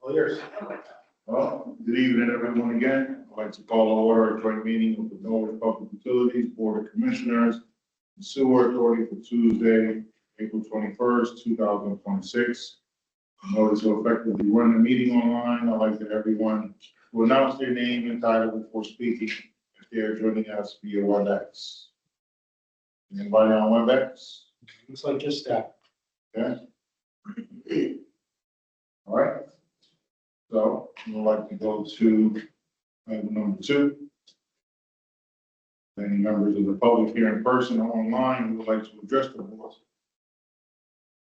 All yours. Well, good evening, everyone, again. I'd like to call to order a joint meeting of the Norwich Public Utilities Board of Commissioners and Sewer Authority for Tuesday, April 21st, 2026. In order to effectively run the meeting online, I'd like that everyone to announce their name and title before speaking if they're joining us via WebEx. Anybody on WebEx? Looks like just that. Okay. All right. So we'd like to go to item number 2. Any members of the public here in person or online who would like to address the board.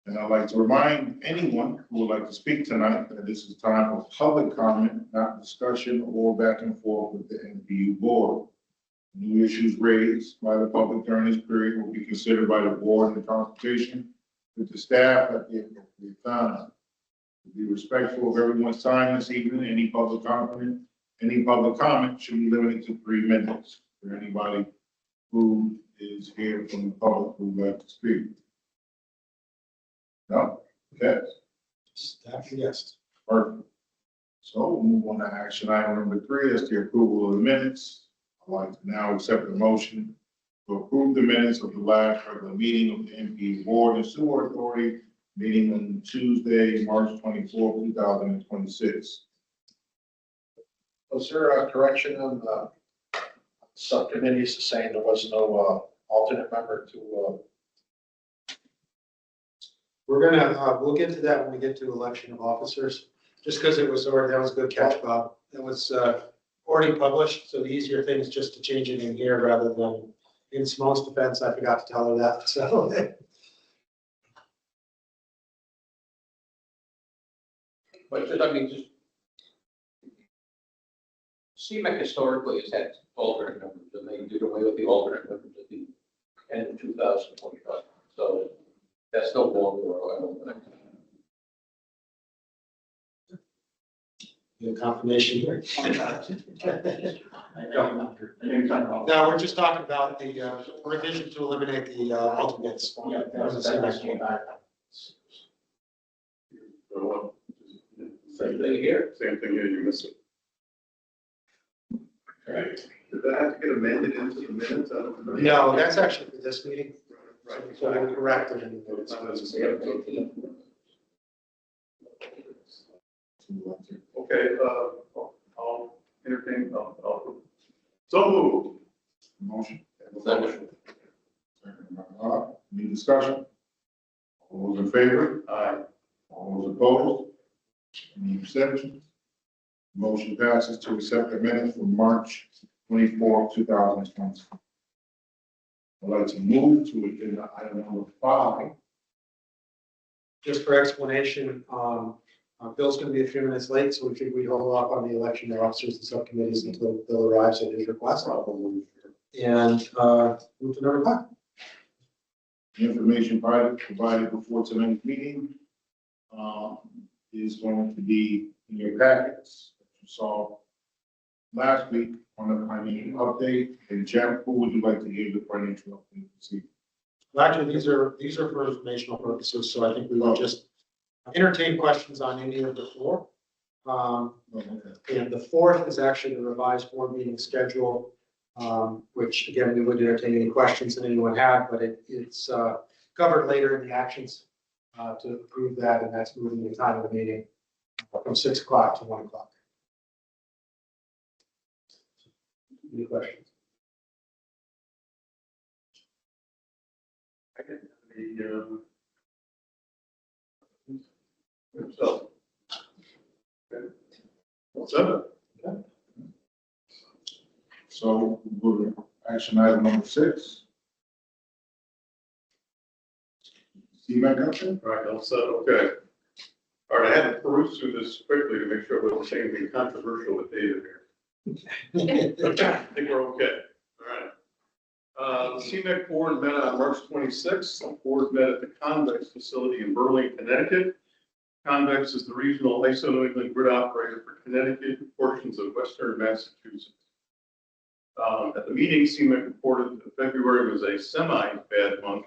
And I'd like to remind anyone who would like to speak tonight that this is time of public comment, not discussion or back and forth with the NPU board. New issues raised by the public during this period will be considered by the board in consultation with the staff at the appropriate time. To be respectful of everyone's time this evening, any public comment should be limited to 3 minutes for anybody who is here from the public who would like to speak. No? Okay. Staff, yes. Perfect. So we'll move on to action item number 3, that's the approval of the minutes. I'd like to now accept the motion to approve the minutes of the last regular meeting of the NPU Board and Sewer Authority meeting on Tuesday, March 24, 2026. Was there a correction on the subcommittees saying there was no alternate member to? We're gonna, we'll get to that when we get to election of officers, just because it was already, that was a good catch, Bob. It was already published, so the easier thing is just to change it in here rather than in Simone's defense. I forgot to tell her that, so. But just, I mean, just. CMEC historically has had alternate members, and they did away with the alternate members at the end of 2025. So that's no longer, I don't think. Get a confirmation here. No, we're just talking about the revision to eliminate the alternates. Same thing here. Same thing here, you miss it. Right. Did that have to get amended into the minutes? I don't know. No, that's actually for this meeting. Right. So we'll correct it in the It's minutes. not necessary. Okay, I'll entertain, so moved. Motion. Second. Any discussion? All those in favor? Aye. All those opposed? Any abstentions? Motion passes to accept the minutes from March 24, 2020. I'd like to move to agenda item number 5. Just for explanation, Bill's going to be a few minutes late, so we figured we'd hold off on the election of officers and subcommittees until Bill arrives at his request. And move to number 5. The information provided before tonight's meeting is going to be in your packets that you saw last week on the financial update. And Jeff, who would you like to give the financial update this evening? Well, actually, these are for informational purposes, so I think we will just entertain questions on any of the 4. And the 4th is actually the revised board meeting schedule, which again, we would entertain any questions that anyone have, but it's covered later in the actions to approve that, and that's moving the time of the meeting from 6 o'clock to 1 o'clock. Any questions? So. Okay. What's up? So we're to action item number 6. See my question? All right, all set, okay. All right, I had to peruse through this quickly to make sure it wasn't saying anything controversial with David here. Okay, I think we're okay. All right. The CMEC board met on March 26th. The board met at the Convex facility in Burlington, Connecticut. Convex is the regional ISO New England grid operator for Connecticut and portions of Western Massachusetts. At the meeting, CMEC reported that February was a semi-bad month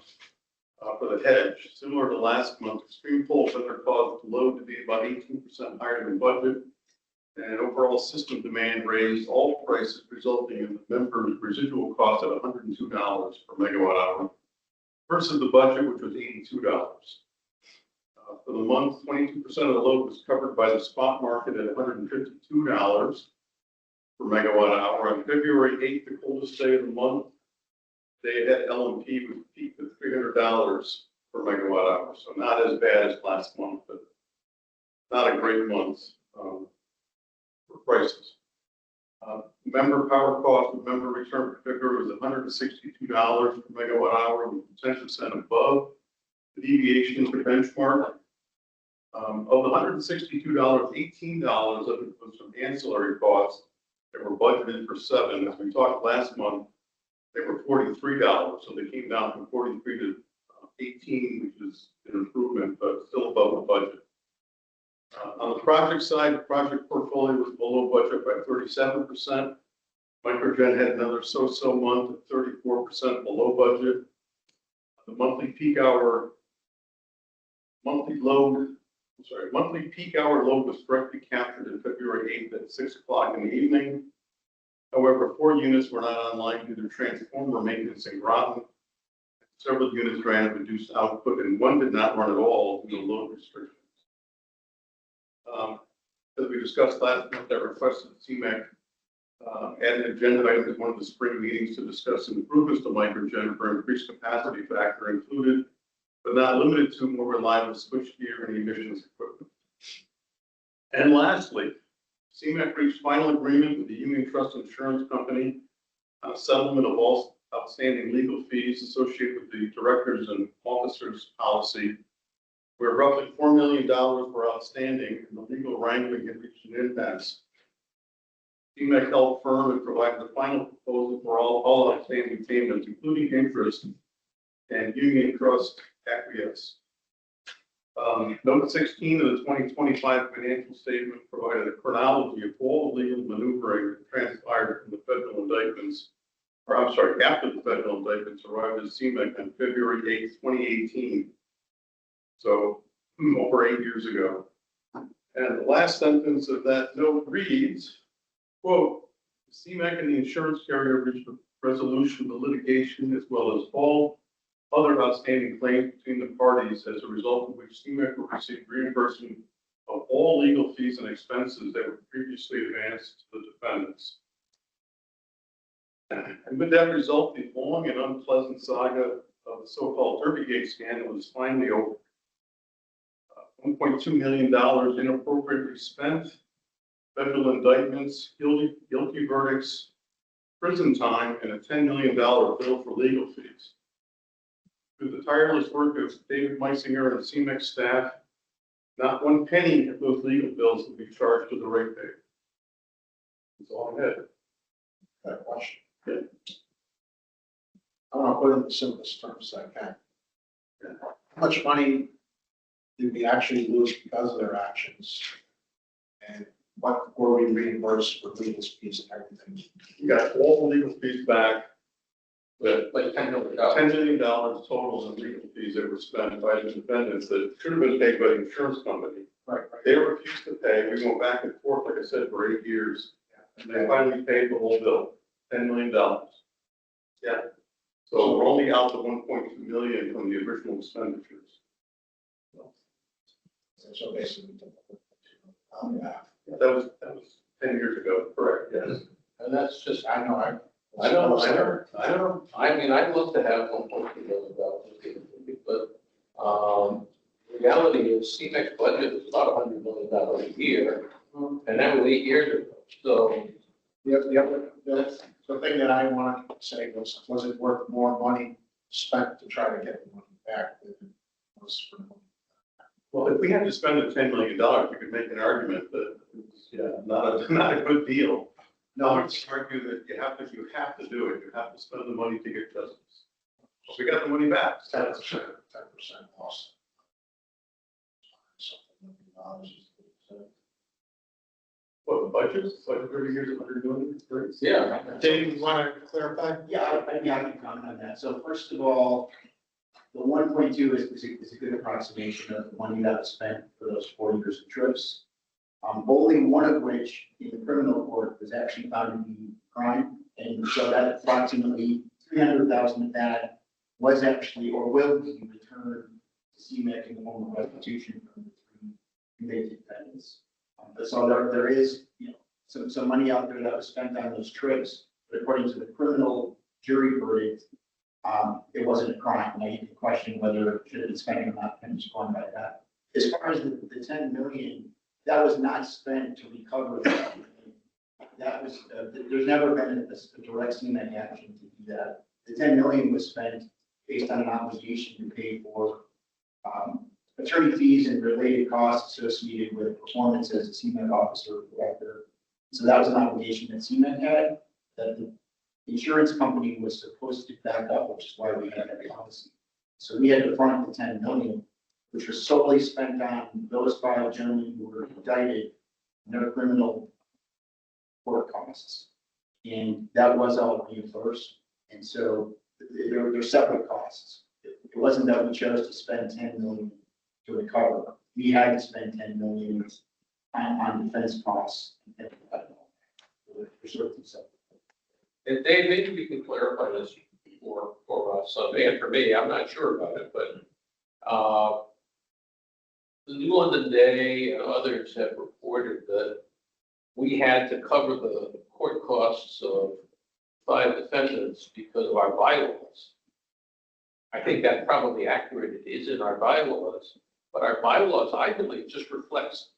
for the hedge. Similar to last month, extreme cold weather caused the load to be about 18% higher than budget. And overall system demand raised all prices, resulting in the members' residual cost at $102 per megawatt hour versus the budget, which was $82. For the month, 22% of the load was covered by the spot market at $152 per megawatt hour. On February 8th, the coldest day of the month, they had LMP was peaked at $300 per megawatt hour. So not as bad as last month, but not a great month for prices. Member power cost of member return for February was $162 per megawatt hour, with 10% above the deviation to benchmark. Of the $162, $18 of it was from ancillary costs that were budgeted for 7. As we talked last month, they were $43, so they came down from 43 to 18, which is an improvement, but still above the budget. On the project side, the project portfolio was below budget by 37%. Microgen had another so-so month at 34% below budget. The monthly peak hour load was correctly captured in February 8th at 6 o'clock in the evening. However, 4 units were not online due to transformer maintenance in Groton. Several units ran at reduced output, and 1 did not run at all due to load restrictions. As we discussed last month, I requested CMAQ add an agenda item at one of the spring meetings to discuss improvements to microgen for increased capacity factor, included but not limited to more reliable switchgear and emissions equipment. And lastly, CMAQ reached final agreement with the Union Trust Insurance Company on a settlement of all outstanding legal fees associated with the directors and officers policy, where roughly $4 million were outstanding, and the legal wrangling had reached an impasse. CMAQ held firm and provided the final proposal for all outstanding payments, including interest, and Union Trust acquiesced. Note 16 of the 2025 financial statement provided a chronology of all the legal maneuvering that transpired from the federal indictments, after the federal indictments arrived at CMAQ on February 8th, 2018. So over 8 years ago. And the last sentence of that note reads, quote, CMAQ and the insurance carrier reached a resolution of the litigation as well as all other outstanding claims between the parties, as a result of which CMAQ will receive reimbursement of all legal fees and expenses that were previously advanced to the defendants. And with that result, the long and unpleasant saga of the so-called Derbygate scandal is finally over. $1.2 million inappropriately spent, federal indictments, guilty verdicts, prison time, and a $10 million bill for legal fees. Through the tireless work of David Meisinger and CMAQ staff, not one penny of those legal bills will be charged to the ratepayer. That's all I had. Got a question. Yeah. I want to put it in the simplest terms I can. How much money did we actually lose because of their actions? And what were we reimbursed for legal fees and everything? We got all the legal fees back, but Like $10 million. $10 million total in legal fees that were spent by the defendants that should have been paid by the insurance company. Right. They refused to pay. We went back and forth, like I said, for 8 years. And they finally paid the whole bill, $10 million. Yeah. So we're only out to 1.2 million from the original expenditures. So basically, yeah. That was 10 years ago, correct, yes. And that's just, I know, I don't, I mean, I'd love to have $1.2 million, but, reality is CMAQ's budget is about $100 million a year, and that was 8 years ago, so. The thing that I wanted to say was it worth more money spent to try to get the money back than it was for the money? Well, if we had to spend the $10 million, you could make an argument that it's not a good deal. No, I would argue that you have to do it. You have to spend the money to get justice. But we got the money back. 10% loss. Something $1 million. What, the budget? Like 30 years, 100 million? Great. Yeah. Dave, you want to clarify? Yeah, I can comment on that. So first of all, the 1.2 is a good approximation of the money that was spent for those 4 years of trips. Only one of which in the criminal court was actually found to be crime. And so that approximately 300,000 of that was actually or will be returned to CMEC in the form of restitution from the 3 convicted defendants. But so there is, some money out there that was spent on those trips, but according to the criminal jury verdict, it wasn't a crime. Now you can question whether it should have been spent or not, and it's gone by that. As far as the 10 million, that was not spent to recover that. That was, there's never been a direct CMEC action to do that. The 10 million was spent based on an obligation to pay for attorney fees and related costs associated with performance as a CMEC officer or director. So that was an obligation that CMEC had, that the insurance company was supposed to back up, which is why we had that policy. So we had to front the 10 million, which was solely spent on those 5 gentlemen who were indicted in their criminal court costs. And that was all reimbursed. And so they're separate costs. It wasn't that we chose to spend 10 million to recover. We had to spend 10 million on defense costs. And for certain separate. And Dave, maybe you can clarify this for us, and for me, I'm not sure about it, but the New London Day and others have reported that we had to cover the court costs of 5 defendants because of our bylaws. I think that's probably accurate. It is in our bylaws, but our bylaws, I believe, just reflects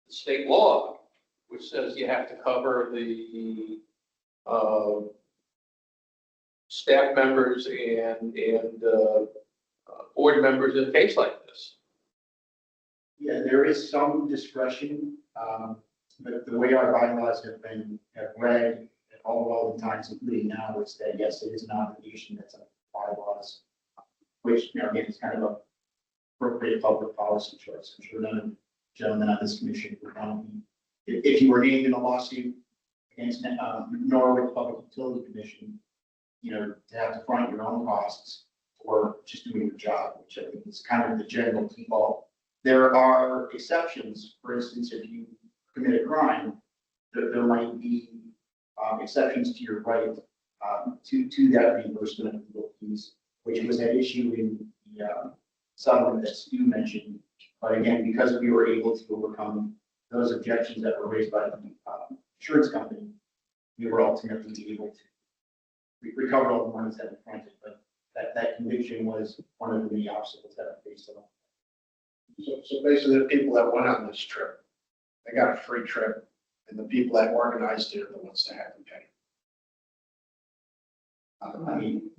the state law, which says you have to cover the staff members and board members in a case like this. Yeah, there is some discretion, but the way our bylaws have read at all relevant times, including now, is that yes, it is an obligation that's on bylaws, which, again, is kind of a appropriate public policy choice. I'm sure none of the gentlemen on this commission would want to be, if you were named in a lawsuit against Norwich Public Utility Commission, to have to front your own costs for just doing your job, which I think is kind of the general default. There are exceptions. For instance, if you commit a crime, there might be exceptions to your right to that reimbursement of legal fees, which was an issue in the settlement that Stu mentioned. But again, because we were able to overcome those objections that were raised by the insurance company, we were ultimately able to recover all the ones that we fronted. But that conviction was one of the many obstacles that we faced. So basically, the people that went on this trip, they got a free trip, and the people that organized it are the ones that had to pay. I mean,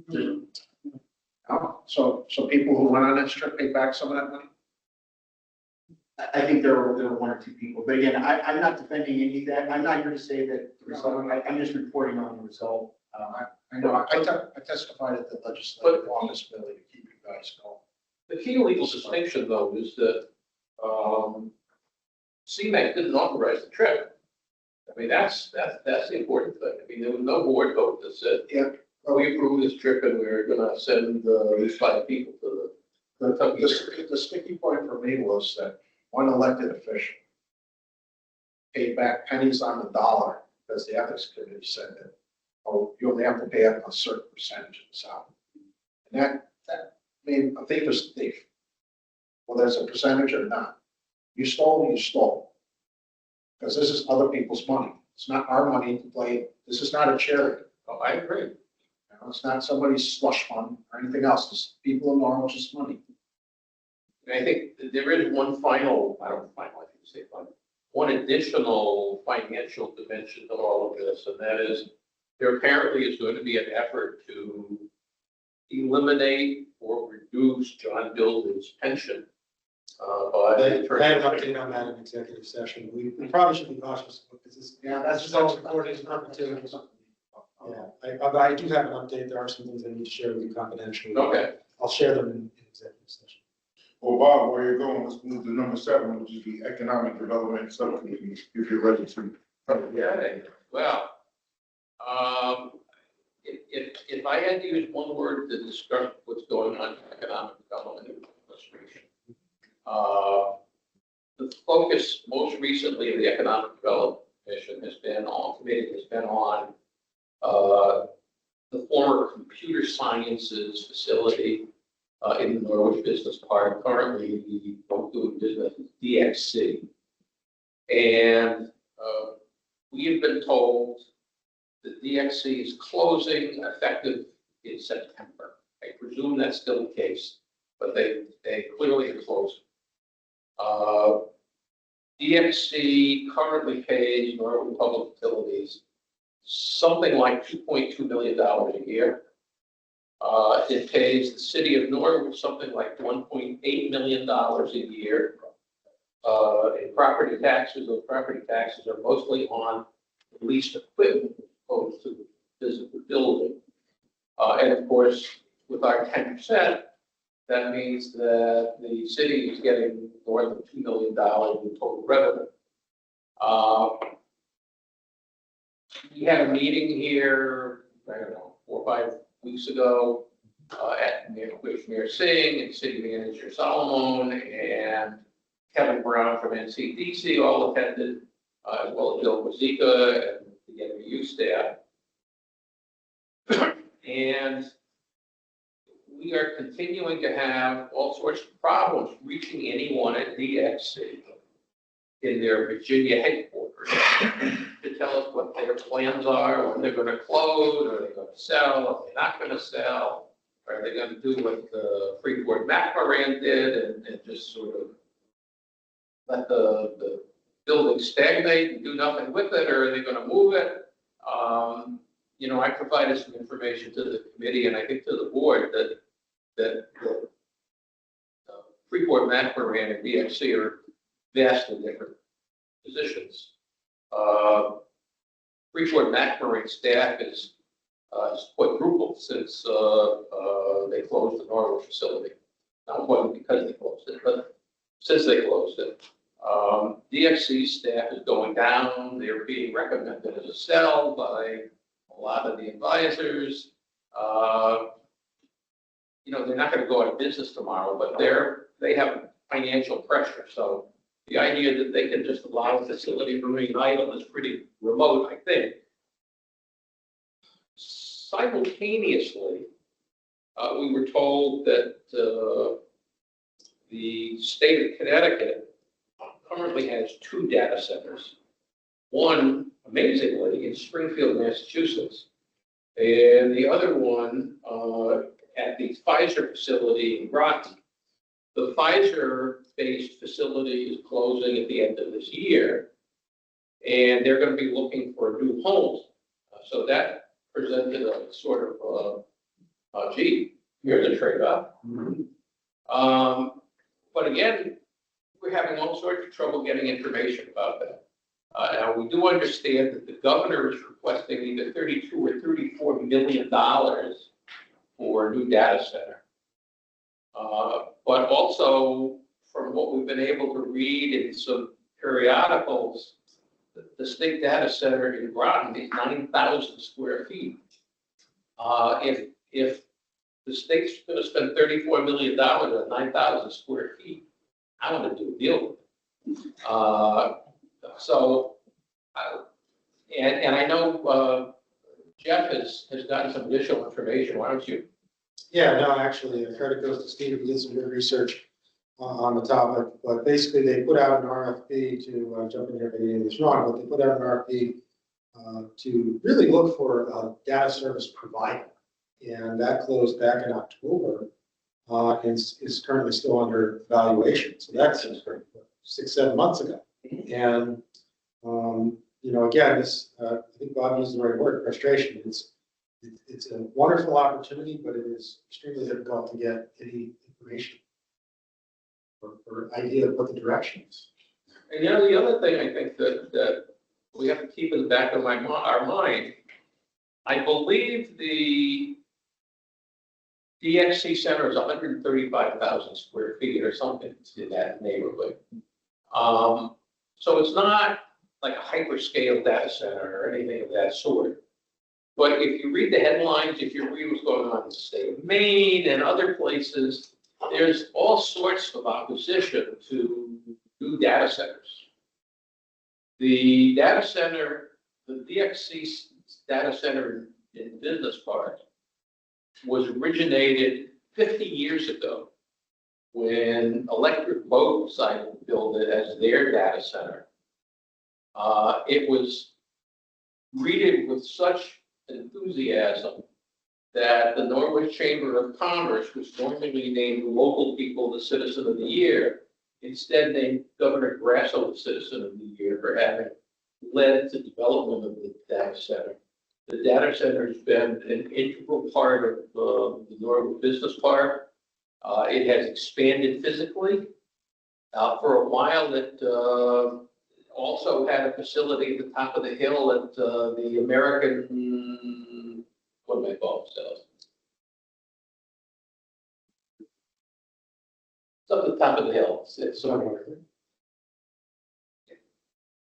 So people who went on this trip paid back some of that money? I think there were 1 or 2 people, but again, I'm not defending any of that. I'm not here to say that the result, I'm just reporting on the result. I know, I testified at the legislative office building to keep you guys going. The key legal distinction, though, is that CMEC didn't authorize the trip. I mean, that's the important thing. I mean, there was no board vote that said, Yeah. we approve this trip and we're going to send these 5 people to The sticky point for me was that one elected official paid back pennies on the dollar because the ethics committee said that, oh, you only have to pay up a certain percentage of the salary. And I mean, a thief is a thief. Whether it's a percentage or not. You stole, you stole. Because this is other people's money. It's not our money to play. This is not a charity. Oh, I agree. It's not somebody's slush fund or anything else. It's people in Norwich's money. And I think there is one final, I don't final, I think you say final, one additional financial dimension to all of this, and that is there apparently is going to be an effort to eliminate or reduce John Bilden's pension. I had an update on that in executive session. We probably should be cautious because this is all recorded in perpetuity. Yeah, I do have an update. There are some things I need to share with you confidentially. Okay. I'll share them in executive session. Well, Bob, where you're going, let's move to number 7, which is the Economic Development Subcommittee, if you're ready to. Okay, well, if I had to use one word to what's going on in economic development and administration. The focus most recently of the Economic Development Commission committee has been on the former computer sciences facility in the Norwich Business Park, currently the doing business is DXC. And we have been told that DXC is closing effective in September. I presume that's still the case, but they clearly are closing. DXC currently pays Norwich Public Utilities something like $2.2 million a year. It pays the city of Norwich something like $1.8 million a year in property taxes. Those property taxes are mostly on leased equipment as opposed to physical building. And of course, with our 10%, that means that the city is getting north of $2 million in total revenue. We had a meeting here, I don't know, 4 or 5 weeks ago with Mayor Singh and City Manager Solomon and Kevin Brown from NCDC all attended, as well as Bill Wazika and the NPU staff. And we are continuing to have all sorts of problems reaching anyone at DXC in their Virginia headquarters to tell us what their plans are, when they're going to close, are they going to sell, are they not going to sell, are they going to do what Freeport McMoran did and just sort of let the building stagnate and do nothing with it, or are they going to move it? You know, I provided some information to the committee and I think to the board that Freeport McMoran and DXC are vastly different positions. Freeport McMoran staff is quadrupled since they closed the Norwich facility. Now, it wasn't because they closed it, but since they closed it. DXC staff is going down. They're being recommended as a sell by a lot of the advisors. You know, they're not going to go out of business tomorrow, but they have financial pressure. So the idea that they can just allow the facility to remain idle is pretty remote, I think. Simultaneously, we were told that the state of Connecticut currently has 2 data centers. One, amazingly, in Springfield, Massachusetts, and the other one at the Pfizer facility in Groton. The Pfizer-based facility is closing at the end of this year, and they're going to be looking for a new home. So that presented a sort of, gee, here's a trade-off. But again, we're having all sorts of trouble getting information about that. Now, we do understand that the governor is requesting either $32 or $34 million for a new data center. But also, from what we've been able to read in some periodicals, the state data center in Groton is 9,000 square feet. If the state's going to spend $34 million on 9,000 square feet, I want to do a deal with it. And I know Jeff has gotten some additional information. Why don't you? Yeah, no, actually, credit goes to Steve, who did some good research on the topic, but basically they put out an RFP to jump in here, maybe it's wrong, but they put out an RFP to really look for a data service provider. And that closed back in October and is currently still under evaluation. So that's 6-7 months ago. And, you know, again, this, I think Bob used the right word, frustration. It's a wonderful opportunity, but it is extremely difficult to get any information or idea of what the direction is. And you know, the other thing I think that we have to keep in the back of our mind, I believe the DXC center is 135,000 square feet or something in that neighborhood. So it's not like a hyperscale data center or anything of that sort. But if you read the headlines, if you read what's going on in the state of Maine and other places, there's all sorts of opposition to new data centers. The data center, the DXC data center in Business Park was originated 50 years ago when Electric Boat decided to build it as their data center. It was greeted with such enthusiasm that the Norwich Chamber of Commerce, which normally named local people the Citizen of the Year, instead named Governor Grasso the Citizen of the Year for having led the development of the data center. The data center has been an integral part of the Norwich Business Park. It has expanded physically. For a while, it also had a facility at the top of the hill at the American, what do I call themselves? It's up at the top of the hill. It's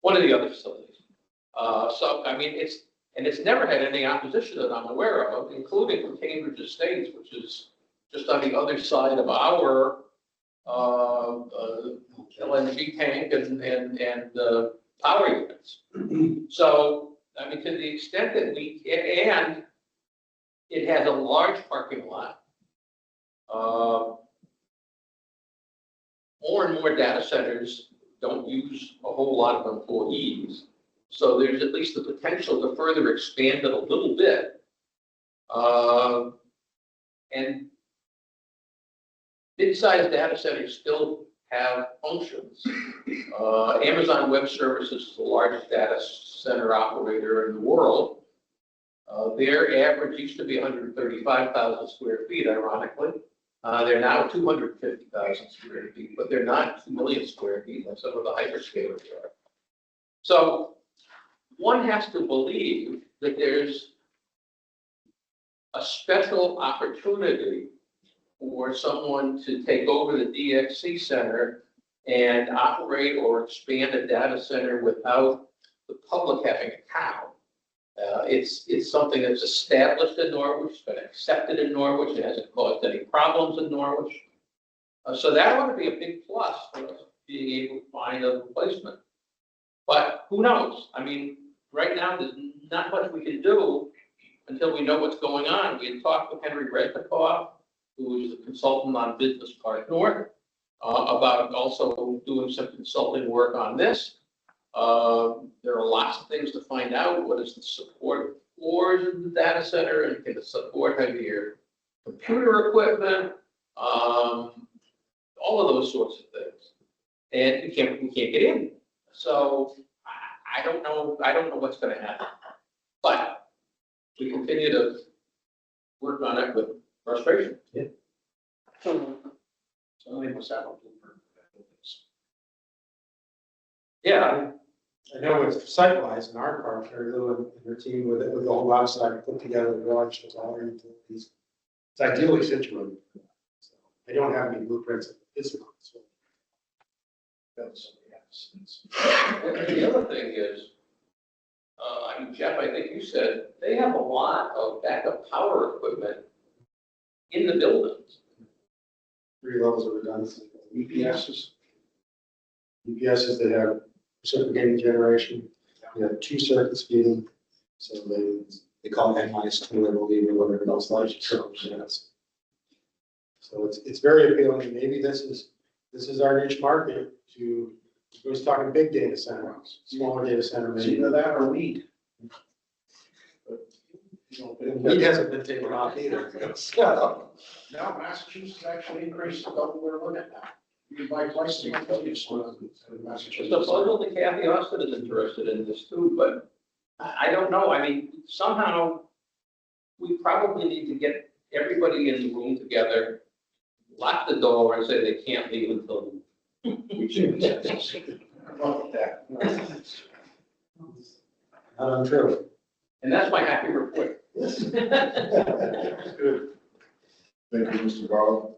one of the other facilities. So, I mean, it's never had any opposition that I'm aware of, including from Cambridge Estates, which is just on the other side of our LNG tank and power units. So, I mean, to the extent that and it has a large parking lot. More and more data centers don't use a whole lot of employees. So there's at least the potential to further expand it a little bit. And mid-sized data centers still have functions. Amazon Web Services is the largest data center operator in the world. Their average used to be 135,000 square feet, ironically. They're now 250,000 square feet, but they're not 2 million square feet like some of the hyperscalers are. So one has to believe that there's a special opportunity for someone to take over the DXC center and operate or expand a data center without the public having a cow. It's something that's established in Norwich, it's been accepted in Norwich, it hasn't caused any problems in Norwich. So that ought to be a big plus for us being able to find a replacement. But who knows? I mean, right now, there's not much we can do until we know what's going on. We had talked with Henry Resnikoff, who is a consultant on Business Park North, about also doing some consulting work on this. There are lots of things to find out. What is the support for the data center, and can it support your computer equipment? All of those sorts of things. And we can't get in. So I don't know what's going to happen. But we continue to work on it with frustration. Yeah. So they must have a blueprint. Yeah. I know it's site-wise in our park, Mary Lou and her team with the whole outside put together the garage shows all our utilities. It's ideally situated. So I don't have any blueprints of the physical. So Yes, yes. And the other thing is, I mean, Jeff, I think you said they have a lot of backup power equipment in the buildings. 3 levels of redundancy. UPSs. UPSs that have reciprocating generation. We have 2 circuits feeding. So they call it N-2, I believe, or whatever else like so it's very appealing. Maybe this is our niche market to, who's talking big data center, smaller data center. It's either that or weed. Weed hasn't been taken off either. So, No, Massachusetts actually increased double their limit now. You can buy twice the utilities in Massachusetts. Supposedly Kathy Austin is interested in this too, but I don't know. I mean, somehow we probably need to get everybody in the room together, lock the door and say they can't leave until we change this. Look at that. not untrue. And that's my happy report. Good. Thank you, Mr. Barlow.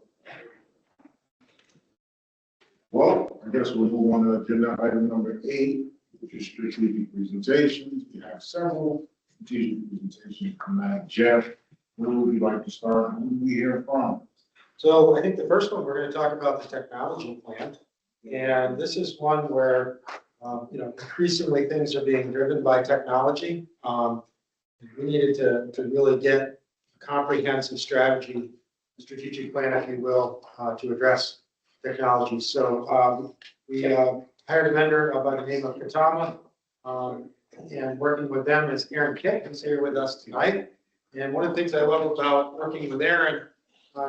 Well, I guess we'll move on to agenda item number 8, which is strategic presentations. We have several. strategic presentation from that. Jeff, where would we like to start? Who do we hear from? So I think the first one, we're going to talk about the technology plan. And this is one where, increasingly things are being driven by technology. We needed to really get a comprehensive strategy, strategic plan, if you will, to address technology. So we hired a vendor by the name of Katama, and working with them is Erin Kitt, who's here with us tonight. And one of the things I love about working with Erin,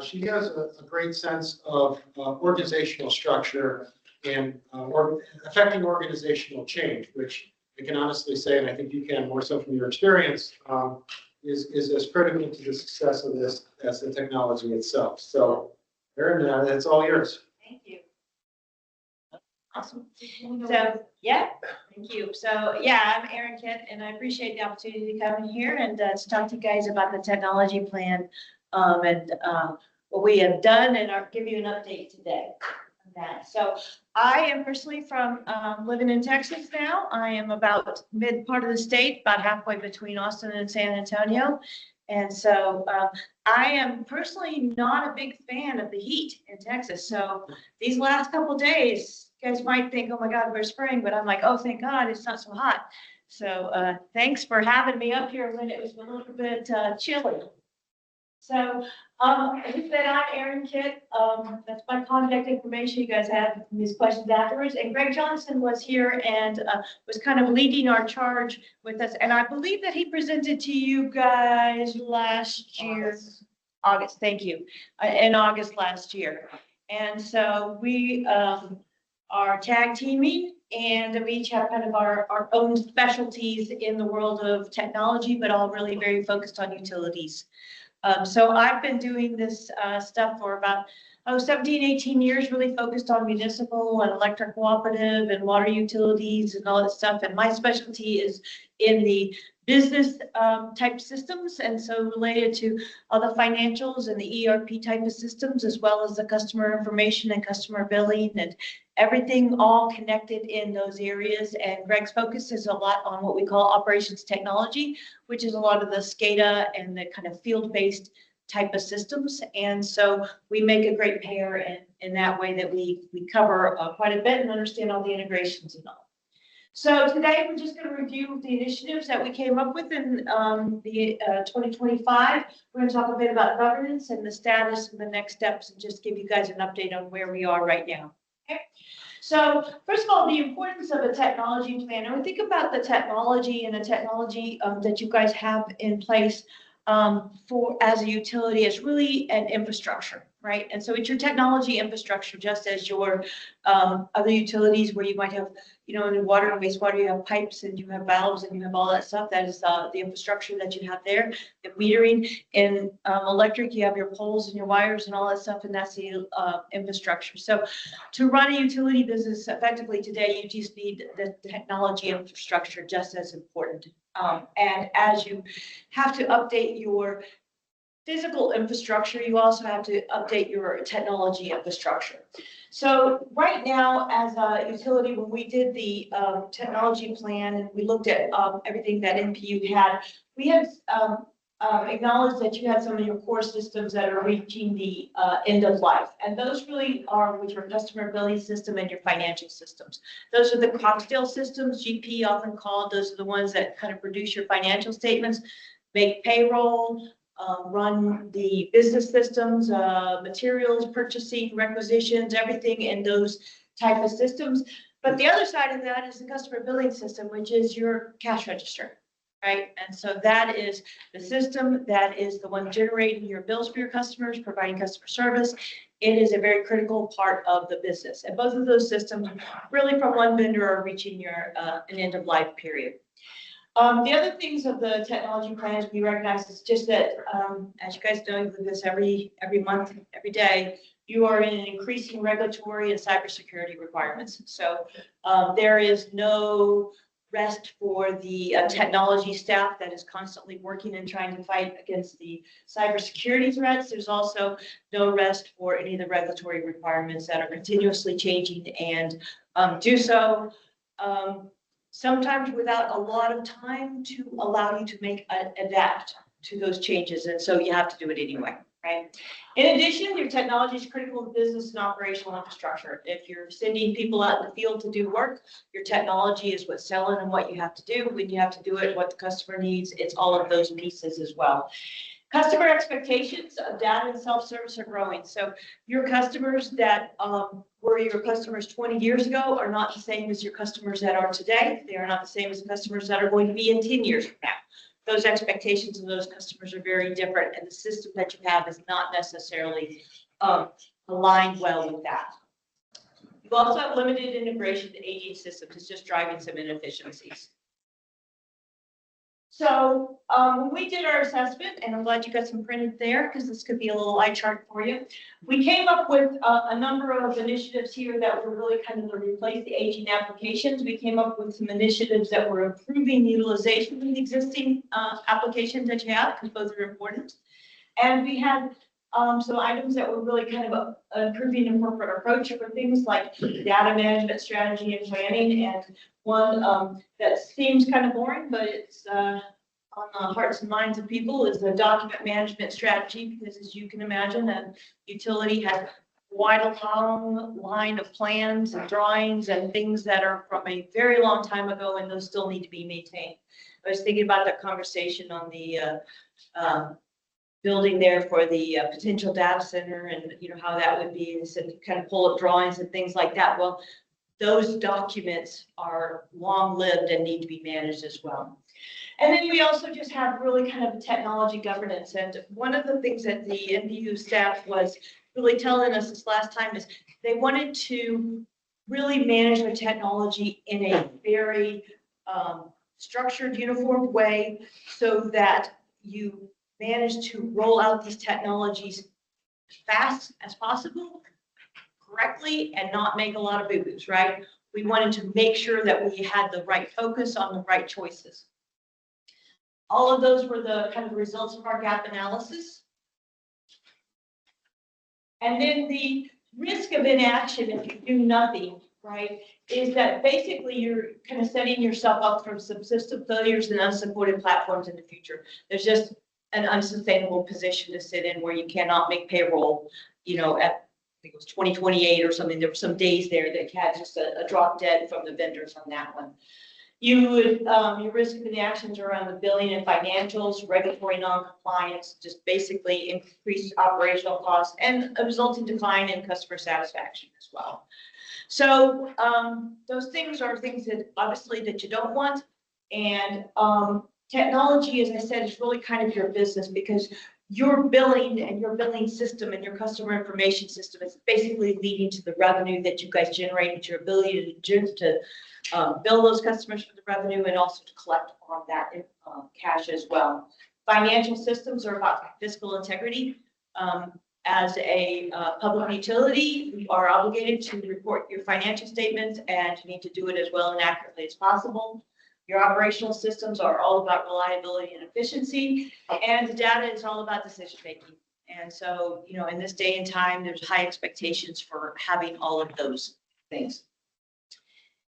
she has a great sense of organizational structure and affecting organizational change, which I can honestly say, and I think you can more so from your experience, is as critical to the success of this as the technology itself. So, Erin, that's all yours. Thank you. Awesome. So, yeah, thank you. So, yeah, I'm Erin Kitt, and I appreciate the opportunity to come in here and to talk to you guys about the technology plan and what we have done, and I'll give you an update today on that. So, I am personally from living in Texas now. I am about mid part of the state, about halfway between Austin and San Antonio. And so I am personally not a big fan of the heat in Texas. So these last couple of days, you guys might think, oh my God, we're spring, but I'm like, oh, thank God it's not so hot. So thanks for having me up here when it was a little bit chilly. So as I said, I'm Erin Kitt. That's my contact information. You guys have these questions afterwards. And Greg Johnson was here and was kind of leading our charge with us. And I believe that he presented to you guys last year, August, thank you, in August last year. And so we are tag teaming, and we each have kind of our own specialties in the world of technology, but all really very focused on utilities. So I've been doing this stuff for about 17, 18 years, really focused on municipal and electric cooperative and water utilities and all that stuff. And my specialty is in the business type systems, and so related to all the financials and the ERP type of systems, as well as the customer information and customer billing and everything all connected in those areas. And Greg's focus is a lot on what we call operations technology, which is a lot of the SCADA and the kind of field-based type of systems. And so we make a great pair in that way that we cover quite a bit and understand all the integrations and all. So today we're just going to review the initiatives that we came up with in the 2025. We're going to talk a bit about governance and the status and the next steps, and just give you guys an update on where we are right now. Okay. So first of all, the importance of a technology plan. And we think about the technology and the technology that you guys have in place for as a utility is really an infrastructure, right? And so it's your technology infrastructure, just as your other utilities where you might have, in water and wastewater, you have pipes and you have valves and you have all that stuff. That is the infrastructure that you have there. The metering in electric, you have your poles and your wires and all that stuff, and that's the infrastructure. So to run a utility business effectively today, you just need the technology infrastructure just as important. And as you have to update your physical infrastructure, you also have to update your technology infrastructure. So right now, as a utility, when we did the technology plan and we looked at everything that NPU had, we had acknowledged that you had some of your core systems that are reaching the end of life. And those really are with your customer billing system and your financial systems. Those are the cocktail systems, GP often called. Those are the ones that kind of produce your financial statements, make payroll, run the business systems, materials, purchasing, requisitions, everything in those type of systems. But the other side of that is the customer billing system, which is your cash register, right? And so that is the system that is the one generating your bills for your customers, providing customer service. It is a very critical part of the business. And both of those systems really from one vendor are reaching your an end of life period. The other things of the technology plans we recognize is just that, as you guys know, you do this every month, every day, you are in increasing regulatory and cybersecurity requirements. So there is no rest for the technology staff that is constantly working and trying to fight against the cybersecurity threats. There's also no rest for any of the regulatory requirements that are continuously changing and do so. sometimes without a lot of time to allow you to adapt to those changes. And so you have to do it anyway, right? In addition, your technology is critical to business and operational infrastructure. If you're sending people out in the field to do work, your technology is what's selling and what you have to do, when you have to do it, what the customer needs. It's all of those pieces as well. Customer expectations of data and self-service are growing. So your customers that were your customers 20 years ago are not the same as your customers that are today. They are not the same as the customers that are going to be in 10 years from now. Those expectations of those customers are very different, and the system that you have is not necessarily aligned well with that. You also have limited integration to aging systems. It's just driving some inefficiencies. So when we did our assessment, and I'm glad you got some printed there because this could be a little eye chart for you, we came up with a number of initiatives here that were really kind of to replace the aging applications. We came up with some initiatives that were improving utilization of the existing applications that you have, because both are important. And we had some items that were really kind of improving the corporate approach for things like data management strategy and planning, and one that seems kind of boring, but it's on the hearts and minds of people, is the document management strategy, because as you can imagine, a utility has quite a long line of plans and drawings and things that are from a very long time ago, and those still need to be maintained. I was thinking about that conversation on the building there for the potential data center, and how that would be, and so kind of pull up drawings and things like that. Well, those documents are long-lived and need to be managed as well. And then we also just have really kind of technology governance. And one of the things that the NPU staff was really telling us this last time is they wanted to really manage their technology in a very structured, uniform way, so that you manage to roll out these technologies as fast as possible, correctly, and not make a lot of boo-boos, right? We wanted to make sure that we had the right focus on the right choices. All of those were the kind of results of our gap analysis. And then the risk of inaction if you do nothing, right, is that basically you're kind of setting yourself up for some system failures and unsupported platforms in the future. There's just an unsustainable position to sit in where you cannot make payroll, at I think it was 2028 or something. There were some days there that had just a drop dead from the vendors on that one. You would, your risk of inactions around the billing and financials, regulatory non-compliance, just basically increased operational costs and a resulting decline in customer satisfaction as well. So those things are things that obviously that you don't want. And technology, as I said, is really kind of your business, because your billing and your billing system and your customer information system is basically leading to the revenue that you guys generate, and your ability to bill those customers for the revenue and also to collect on that cash as well. Financial systems are about fiscal integrity. As a public utility, we are obligated to report your financial statements, and you need to do it as well and accurately as possible. Your operational systems are all about reliability and efficiency, and the data is all about decision making. And so, in this day and time, there's high expectations for having all of those things.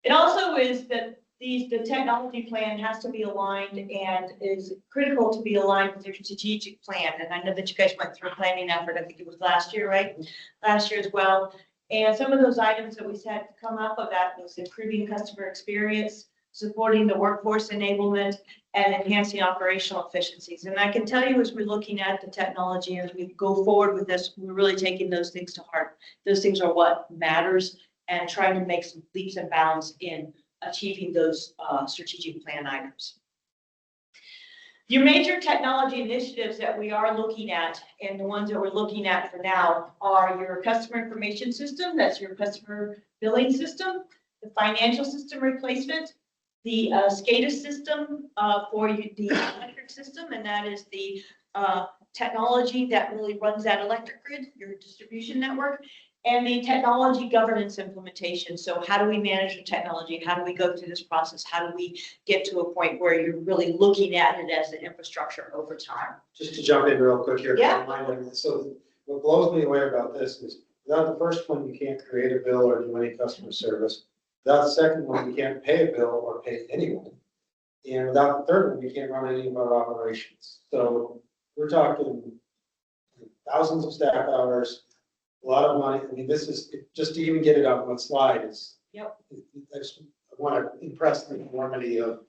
It also is that the technology plan has to be aligned and is critical to be aligned with your strategic plan. And I know that you guys went through a planning effort. I think it was last year, right? Last year as well. And some of those items that we said to come up of that was improving customer experience, supporting the workforce enablement, and enhancing operational efficiencies. And I can tell you, as we're looking at the technology, as we go forward with this, we're really taking those things to heart. Those things are what matters, and trying to make some leaps and bounds in achieving those strategic plan items. Your major technology initiatives that we are looking at, and the ones that we're looking at for now, are your customer information system, that's your customer billing system, the financial system replacement, the SCADA system for the electric system, and that is the technology that really runs that electric grid, your distribution network, and the technology governance implementation. So how do we manage the technology? How do we go through this process? How do we get to a point where you're really looking at it as an infrastructure over time? Just to jump in real quick here. Yeah. So what blows me away about this is, without the first one, you can't create a bill or do any customer service. Without the second one, we can't pay a bill or pay anyone. And without the third one, we can't run any of our operations. So we're talking thousands of staff hours, a lot of money. I mean, this is, just to even get it on one slide is. Yep. I just want to impress the enormity of,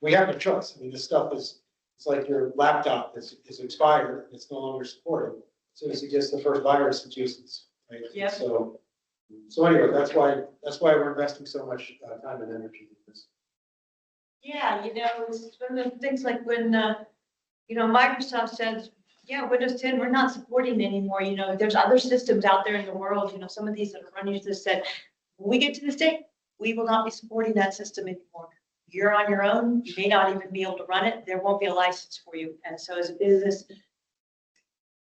we have no choice. I mean, this stuff is, it's like your laptop is expired, it's no longer supported. As soon as it gets the first virus, it uses, right? Yep. So anyway, that's why we're investing so much time and energy in this. Yeah, it's one of the things like when, Microsoft says, yeah, Windows 10, we're not supporting it anymore. There's other systems out there in the world, some of these that are running this said, when we get to this day, we will not be supporting that system anymore. You're on your own. You may not even be able to run it. There won't be a license for you. And so as a business,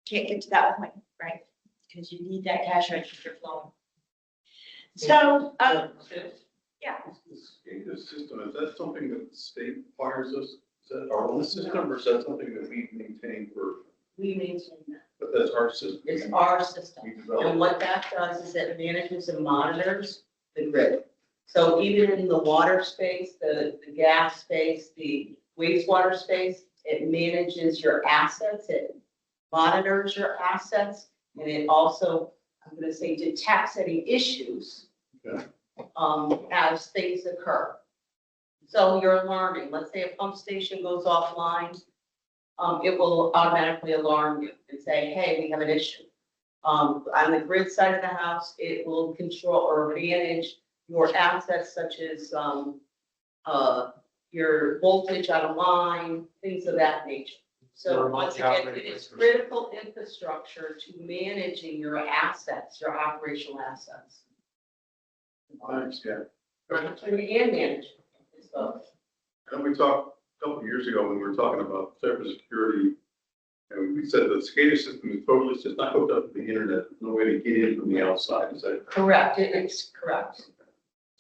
can't get to that point, right? Because you need that cash register flowing. So, yeah. This SCADA system, is that something that the state requires us? Is that our own system or is that something that we maintain for, We maintain that. but that's our system? It's our system. We And develop. what that does is it manages and monitors the grid. So even in the water space, the gas space, the wastewater space, it manages your assets, it monitors your assets, and it also, I'm gonna say, detects any issues Okay. as things occur. So you're alarming, let's say a pump station goes offline, it will automatically alarm you and say, hey, we have an issue. On the grid side of the house, it will control or manage your assets such as, your voltage on a line, things of that nature. So Remote once again, operating it is systems. critical infrastructure to managing your assets, your operational assets. Thanks, yeah. And manage. So, And we talked a couple of years ago when we were talking about cybersecurity. And we said the SCADA system is totally, it's just not hooked up to the internet, there's no way to get in from the outside, is that? correct, it's correct.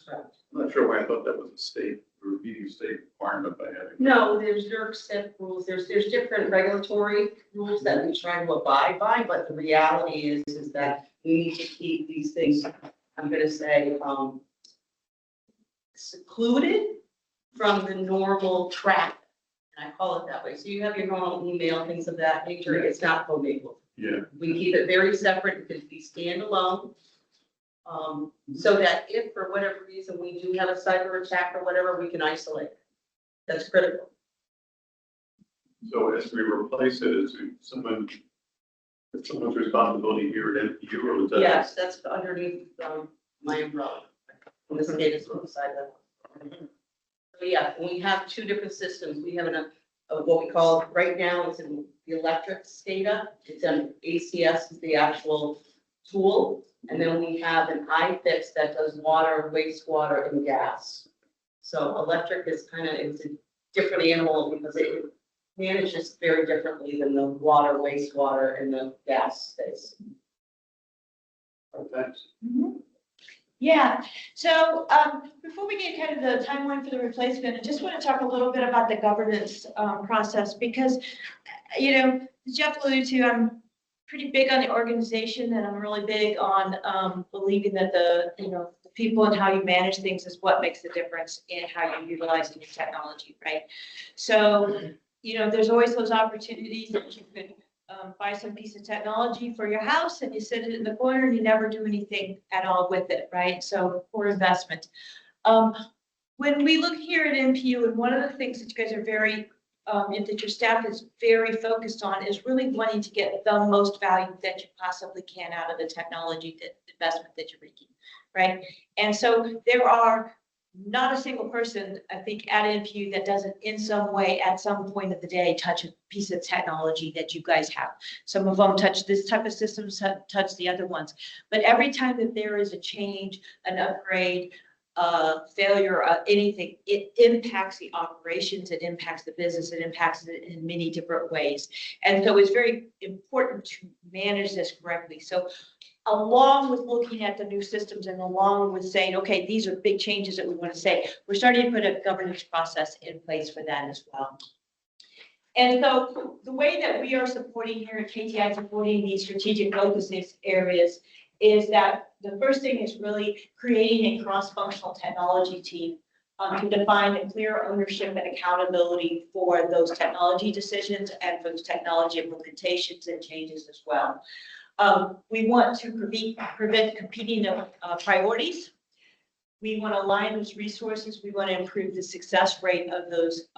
Correct. I'm not sure why I thought that was a state, we were meeting a state requirement by having. No, there's NERC rules, there's different regulatory rules that we try to abide by, but the reality is that we need to keep these things, I'm gonna say, secluded from the normal traffic. And I call it that way. So you have your normal email, things of that nature, it's not commingled. Yeah. We keep it very separate, it can be standalone. So that if for whatever reason we do have a cyber attack or whatever, we can isolate. That's critical. So as we replace it, is it someone's responsibility here at NPU or is that? Yes, that's underneath my umbrella. On the SCADA side of it. So yeah, we have two different systems. We have what we call, right now, it's in the electric SCADA. It's an ACS is the actual tool. And then we have an iFix that does water, wastewater, and gas. So electric is it's a different animal because it manages very differently than the water, wastewater, and the gas space. Thanks. Yeah, so before we get kind of the timeline for the replacement, I just want to talk a little bit about the governance process because, as Jeff alluded to, I'm pretty big on the organization and I'm really big on believing that the people and how you manage things is what makes the difference in how you utilize new technology, right? So, there's always those opportunities that you could buy some piece of technology for your house and you sit it in the corner and you never do anything at all with it, right? So poor investment. When we look here at NPU, and one of the things that you guys are very, that your staff is very focused on is really wanting to get the most value that you possibly can out of the technology, the investment that you're making, right? And so there are not a single person, I think, at NPU that doesn't in some way, at some point of the day, touch a piece of technology that you guys have. Some of them touch this type of systems, touch the other ones. But every time that there is a change, an upgrade, failure, anything, it impacts the operations, it impacts the business, it impacts it in many different ways. And so it's very important to manage this correctly. So along with looking at the new systems and along with saying, okay, these are big changes that we want to say, we're starting to put a governance process in place for that as well. And so the way that we are supporting here at KTI, supporting these strategic focus areas is that the first thing is really creating a cross-functional technology team to define a clear ownership and accountability for those technology decisions and for those technology implementations and changes as well. We want to prevent competing priorities. We want to align those resources. We want to improve the success rate of those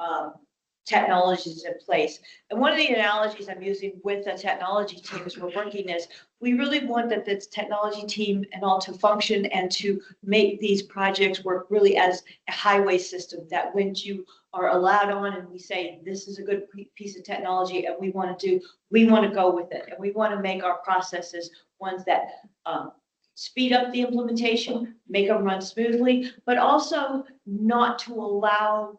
technologies in place. And one of the analogies I'm using with the technology team as we're working is we really want that this technology team and all to function and to make these projects work really as a highway system, that when you are allowed on and we say, this is a good piece of technology and we want to go with it. And we want to make our processes ones that speed up the implementation, make them run smoothly, but also not to allow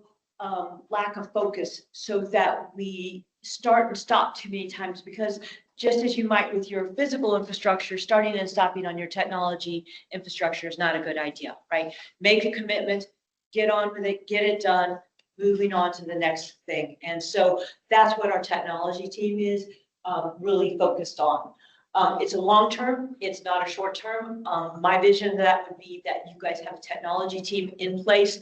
lack of focus so that we start and stop too many times, because just as you might with your physical infrastructure, starting and stopping on your technology infrastructure is not a good idea, right? Make a commitment, get on with it, get it done, moving on to the next thing. And so that's what our technology team is really focused on. It's a long term, it's not a short term. My vision of that would be that you guys have a technology team in place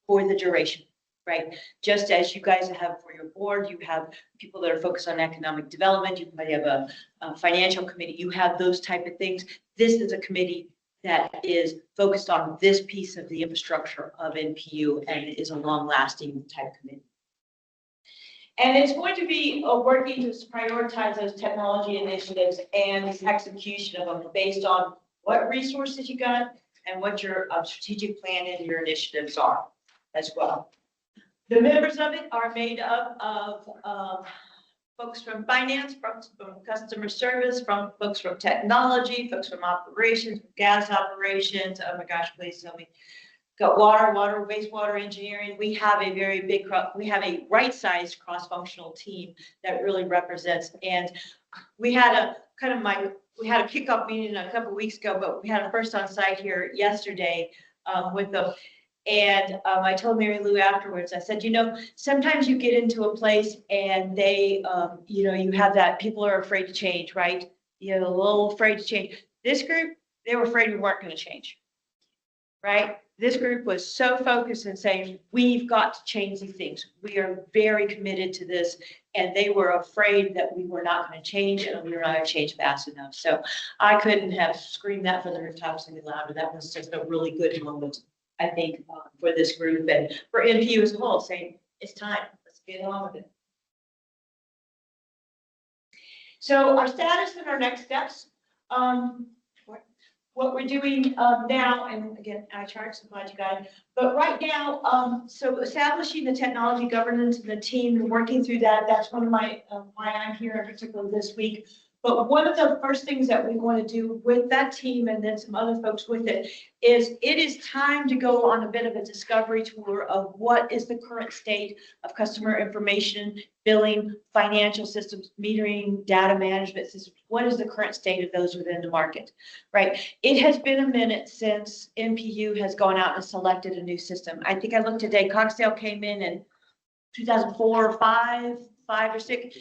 for the duration. Right, just as you guys have for your board, you have people that are focused on economic development, you might have a financial committee, you have those type of things. This is a committee that is focused on this piece of the infrastructure of NPU and is a long-lasting type committee. And it's going to be working to prioritize those technology initiatives and the execution of them based on what resources you got and what your strategic plan and your initiatives are as well. The members of it are made up of folks from finance, from customer service, from folks from technology, folks from operations, gas operations. Oh my gosh, please tell me. Got water, wastewater engineering. We have a very big, we have a right-sized cross-functional team that really represents. And we had a we had a kickoff meeting a couple of weeks ago, but we had a first on site here yesterday with the. And I told Mary Lou afterwards, I said, sometimes you get into a place and they, you have that people are afraid to change, right? A little afraid to change. This group, they were afraid we weren't going to change, right? This group was so focused in saying, we've got to change these things. We are very committed to this. And they were afraid that we were not going to change and we were not going to change fast enough. So I couldn't have screamed that from the rooftops any louder. That was just a really good moment, I think, for this group and for NPU as a whole, saying it's time, let's get on with it. So our status and our next steps, what we're doing now, and again, I charts, I'm glad you got it, but right now, so establishing the technology governance and the team and working through that, that's one of my, why I'm here in particular this week. But one of the first things that we want to do with that team and then some other folks with it is time to go on a bit of a discovery tour of what is the current state of customer information, billing, financial systems, metering, data management systems. What is the current state of those within the market, right? It has been a minute since NPU has gone out and selected a new system. I think I looked today, Coxdale came in 2004 or 5 or 6.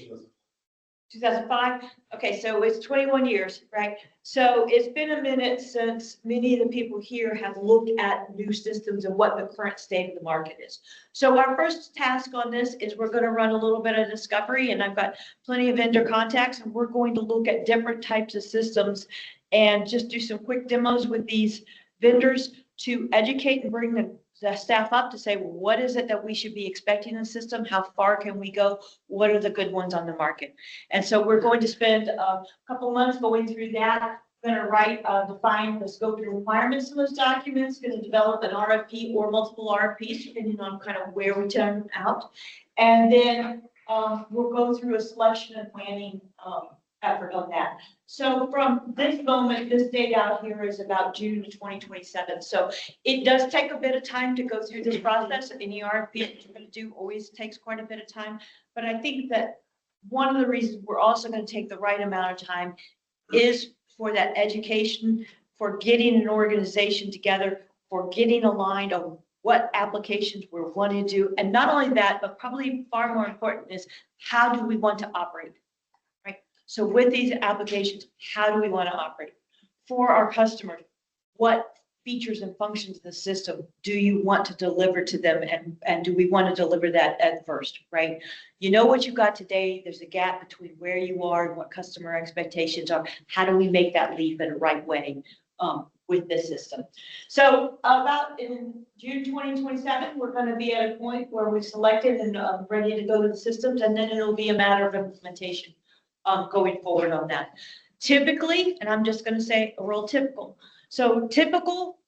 2005. Okay, so it's 21 years, right? So it's been a minute since many of the people here have looked at new systems and what the current state of the market is. So our first task on this is we're going to run a little bit of discovery, and I've got plenty of vendor contacts, and we're going to look at different types of systems and just do some quick demos with these vendors to educate and bring the staff up to say, well, what is it that we should be expecting in the system? How far can we go? What are the good ones on the market? And so we're going to spend a couple months going through that. Going to write, define the scope and requirements of those documents, going to develop an RFP or multiple RFPs, depending on kind of where we turn out. And then we'll go through a selection and planning effort on that. So from this moment, this date out here is about June 2027. So it does take a bit of time to go through this process. Any RFP that you're going to do always takes quite a bit of time. But I think that one of the reasons we're also going to take the right amount of time is for that education, for getting an organization together, for getting aligned on what applications we're wanting to do. And not only that, but probably far more important is how do we want to operate? So with these applications, how do we want to operate? for our customers, what features and functions of the system do you want to deliver to them, and do we want to deliver that at first, right? You know what you got today, there's a gap between where you are and what customer expectations are. How do we make that leap in the right way with this system? So about in June 2027, we're going to be at a point where we've selected and ready to go to the systems, and then it'll be a matter of implementation going forward on that. Typically, and I'm just going to say a real typical. So typical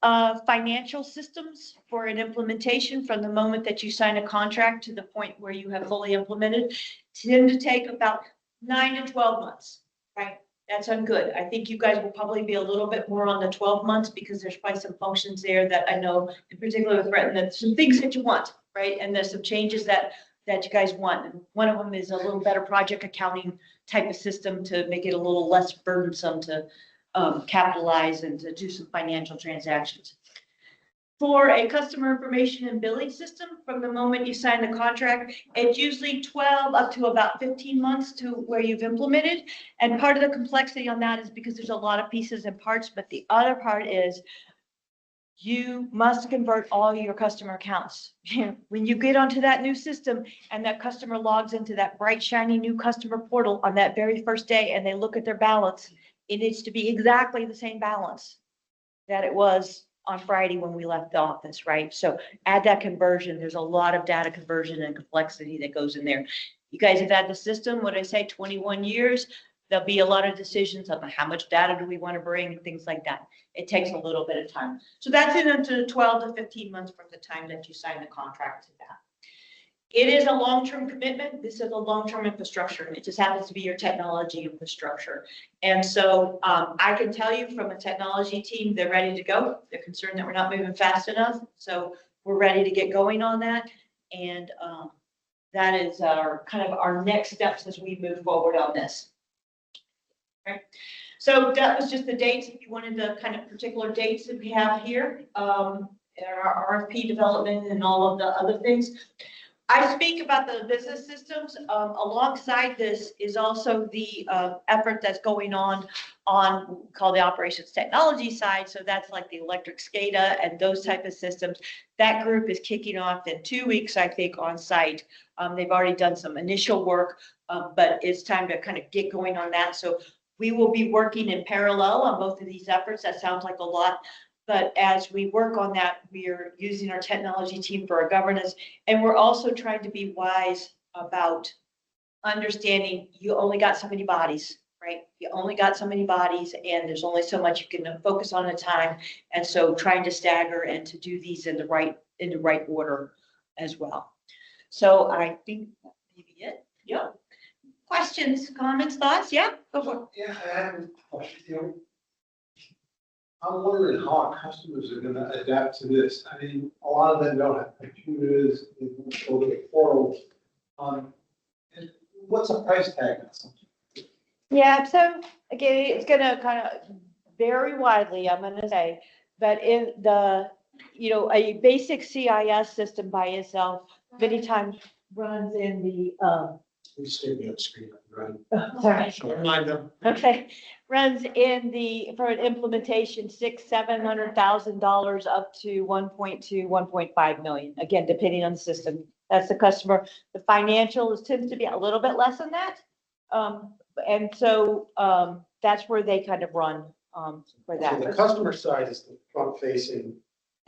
financial systems for an implementation from the moment that you sign a contract to the point where you have fully implemented tend to take about 9 to 12 months, right? That's good. I think you guys will probably be a little bit more on the 12 months because there's probably some functions there that I know, in particular with Breton, that some things that you want, right? And there's some changes that you guys want. And one of them is a little better project accounting type of system to make it a little less burdensome to capitalize and to do some financial transactions. For a customer information and billing system, from the moment you sign the contract, it's usually 12 up to about 15 months to where you've implemented. And part of the complexity on that is because there's a lot of pieces and parts, but the other part is you must convert all your customer accounts. When you get onto that new system and that customer logs into that bright, shiny new customer portal on that very first day and they look at their balance, it needs to be exactly the same balance that it was on Friday when we left the office, right? So add that conversion. There's a lot of data conversion and complexity that goes in there. You guys have had the system, what I say, 21 years. There'll be a lot of decisions on how much data do we want to bring and things like that. It takes a little bit of time. So that's into 12 to 15 months from the time that you sign the contract to that. It is a long-term commitment. This is a long-term infrastructure. It just happens to be your technology infrastructure. And so I can tell you from a technology team, they're ready to go. They're concerned that we're not moving fast enough. So we're ready to get going on that. And that is our kind of our next steps as we move forward on this. Okay. So that was just the dates. If you wanted the kind of particular dates that we have here, our RFP development and all of the other things. I speak about the business systems. Alongside this is also the effort that's going on called the operations technology side. So that's like the electric SCADA and those type of systems. That group is kicking off in 2 weeks, I think, on site. They've already done some initial work, but it's time to kind of get going on that. So we will be working in parallel on both of these efforts. That sounds like a lot. But as we work on that, we are using our technology team for our governance. And we're also trying to be wise about understanding you only got so many bodies, right? You only got so many bodies and there's only so much you can focus on at a time. And so trying to stagger and to do these in the right order as well. So I think that may be it. Yeah. Questions, comments, thoughts? Yeah, go for it. Yeah, I have a question. I'm wondering how our customers are gonna adapt to this. I mean, a lot of them don't have computers, they don't go to the portal. And what's a price tag on something? Yeah, so again, it's gonna kind of vary widely, I'm gonna say, but in the, a basic CIS system by itself, many times runs in the, We stay on screen, right? sorry. So remind them. Okay, runs in for an implementation, $700,000 up to 1.2, 1.5 million. Again, depending on the system. That's the customer. The financial tends to be a little bit less than that. And so that's where they kind of run for that. So the customer side is the front facing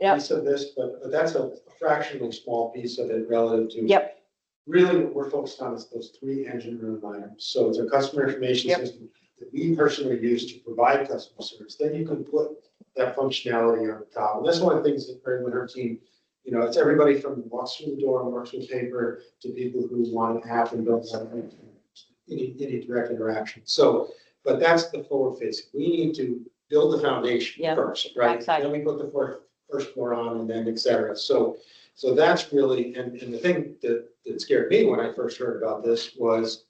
piece of this, but that's a fractionally small piece of it relative to. Yep. Really, what we're focused on is those 3 engine room items. So it's a customer information system that we personally use to provide customer service. Then you can put that functionality on the top. And that's one of the things that Mary and her team, it's everybody from walks through the door and works with paper to people who want an app and don't have any direct interaction. So, but that's the forward facing. We need to build the foundation first, right? Exactly. Then we put the first floor on and then et cetera. So that's really, and the thing that scared me when I first heard about this was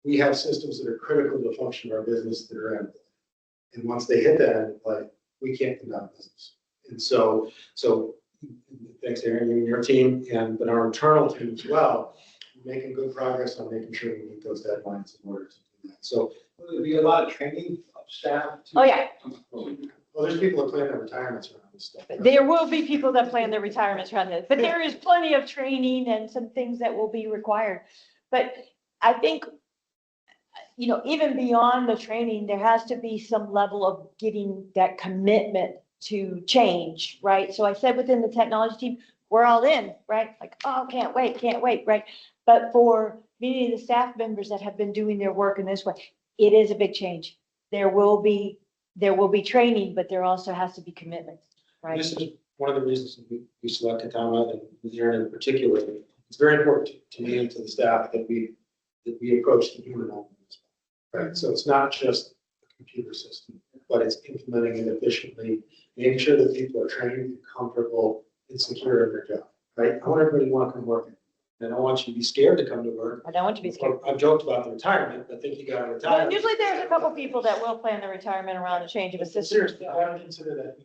we have systems that are critical to the function of our business that are empty. And once they hit that, like, we can't conduct business. And so thanks to Aaron, you and your team, but our internal team as well, making good progress on making sure we meet those deadlines in order to do that. So Will there be a lot of training staff. Oh, yeah. Well, there's people that plan their retirements around this stuff. There will be people that plan their retirements around this, but there is plenty of training and some things that will be required. But I think, you know, even beyond the training, there has to be some level of getting that commitment to change, right? So I said within the technology team, we're all in, right? Like, oh, can't wait, right? But for many of the staff members that have been doing their work in this way, it is a big change. There will be training, but there also has to be commitment, right? This is one of the reasons we selected Tom and with Aaron in particular. It's very important to me and to the staff that we approach the human element as well, right? So it's not just a computer system, but it's implementing it efficiently, making sure that people are trained, comfortable, and secure in their job, right? I want everybody to want to come work. And I don't want you to be scared to come to work. I don't want to be scared. I've joked about the retirement, but I think you got to Well, retire. and usually there's a couple people that will plan the retirement around the change of a system. Seriously, I would consider that.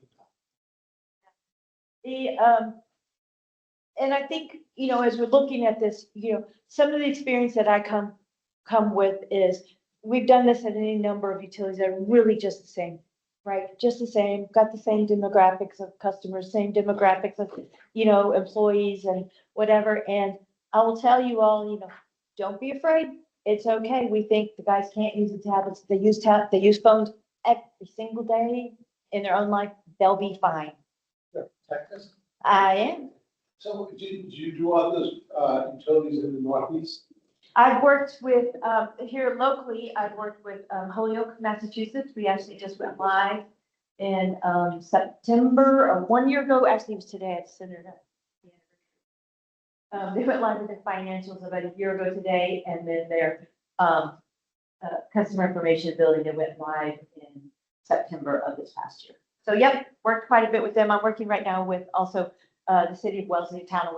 And I think, you know, as we're looking at this, you know, some of the experience that I come with is we've done this at any number of utilities that are really just the same, right? Just the same, got the same demographics of customers, same demographics of, you know, employees and whatever. And I will tell you all, you know, don't be afraid. It's okay. We think the guys can't use the tablets. They use phones every single day in their own life. They'll be fine. Texas. I am. So do you do others, utilities in the Northeast? I've worked with, here locally, I've worked with Holyoke, Massachusetts. We actually just went live in September of 1 year ago. Actually, it was today at Center. They went live with their financials about a year ago today, and then their customer information building, they went live in September of this past year. So yep, worked quite a bit with them. I'm working right now with also the city of Wellesley, town of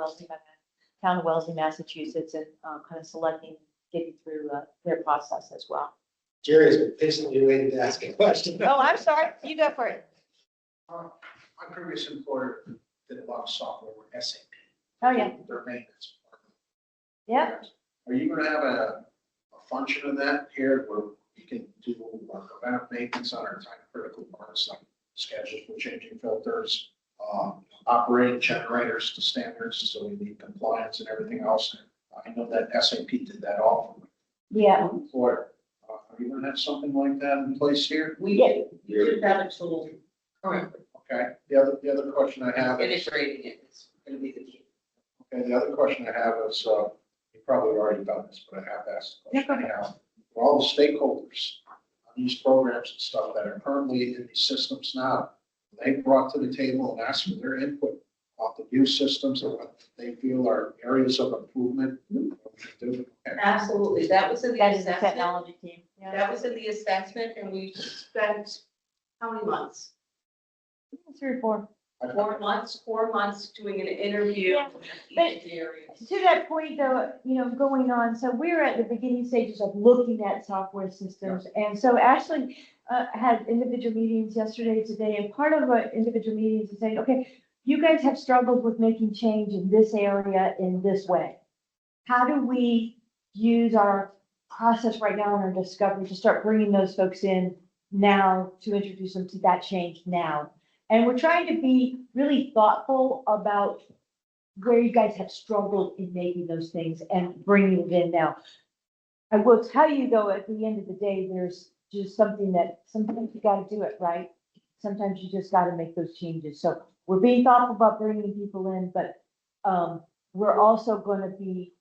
Wellesley, Massachusetts, and kind of selecting, getting through their process as well. Jerry's been patiently waiting to ask a question. Oh, I'm sorry. You go for it. My previous employer did a lot of software with SAP. Oh, yeah. Their maintenance. Yeah. Are you gonna have a function of that here where you can do preventive maintenance on our time critical parts like schedules for changing filters, operating generators to standards, so we need compliance and everything else. I know that SAP did that all for me. Yeah. Employer. Are you gonna have something like that in place here? We do have a tool currently, Okay, the other question I have is, integrating it, it's gonna be the key. okay, the other question I have is, you probably already done this, but I have to ask the question anyhow. For all the stakeholders on these programs and stuff that are currently in these systems now, they brought to the table and asked for their input on the new systems and what they feel are areas of improvement. Okay. Absolutely, that was in the That is the assessment, technology team. Yeah. that was in the assessment, and we spent, how many months? 3 or 4. 4 months doing an interview. Yeah, with but- each area. To that point though, you know, going on, so we're at the beginning stages of looking at software systems. And so Ashley had individual meetings yesterday, today, and part of our individual meetings is saying, okay, you guys have struggled with making change in this area in this way. How do we use our process right now in our discovery to start bringing those folks in now to introduce them to that change now? And we're trying to be really thoughtful about where you guys have struggled in making those things and bringing it in now. I will tell you though, at the end of the day, there's just something that sometimes you got to do it, right? Sometimes you just got to make those changes. So we're being thoughtful about bringing people in, but we're also going to be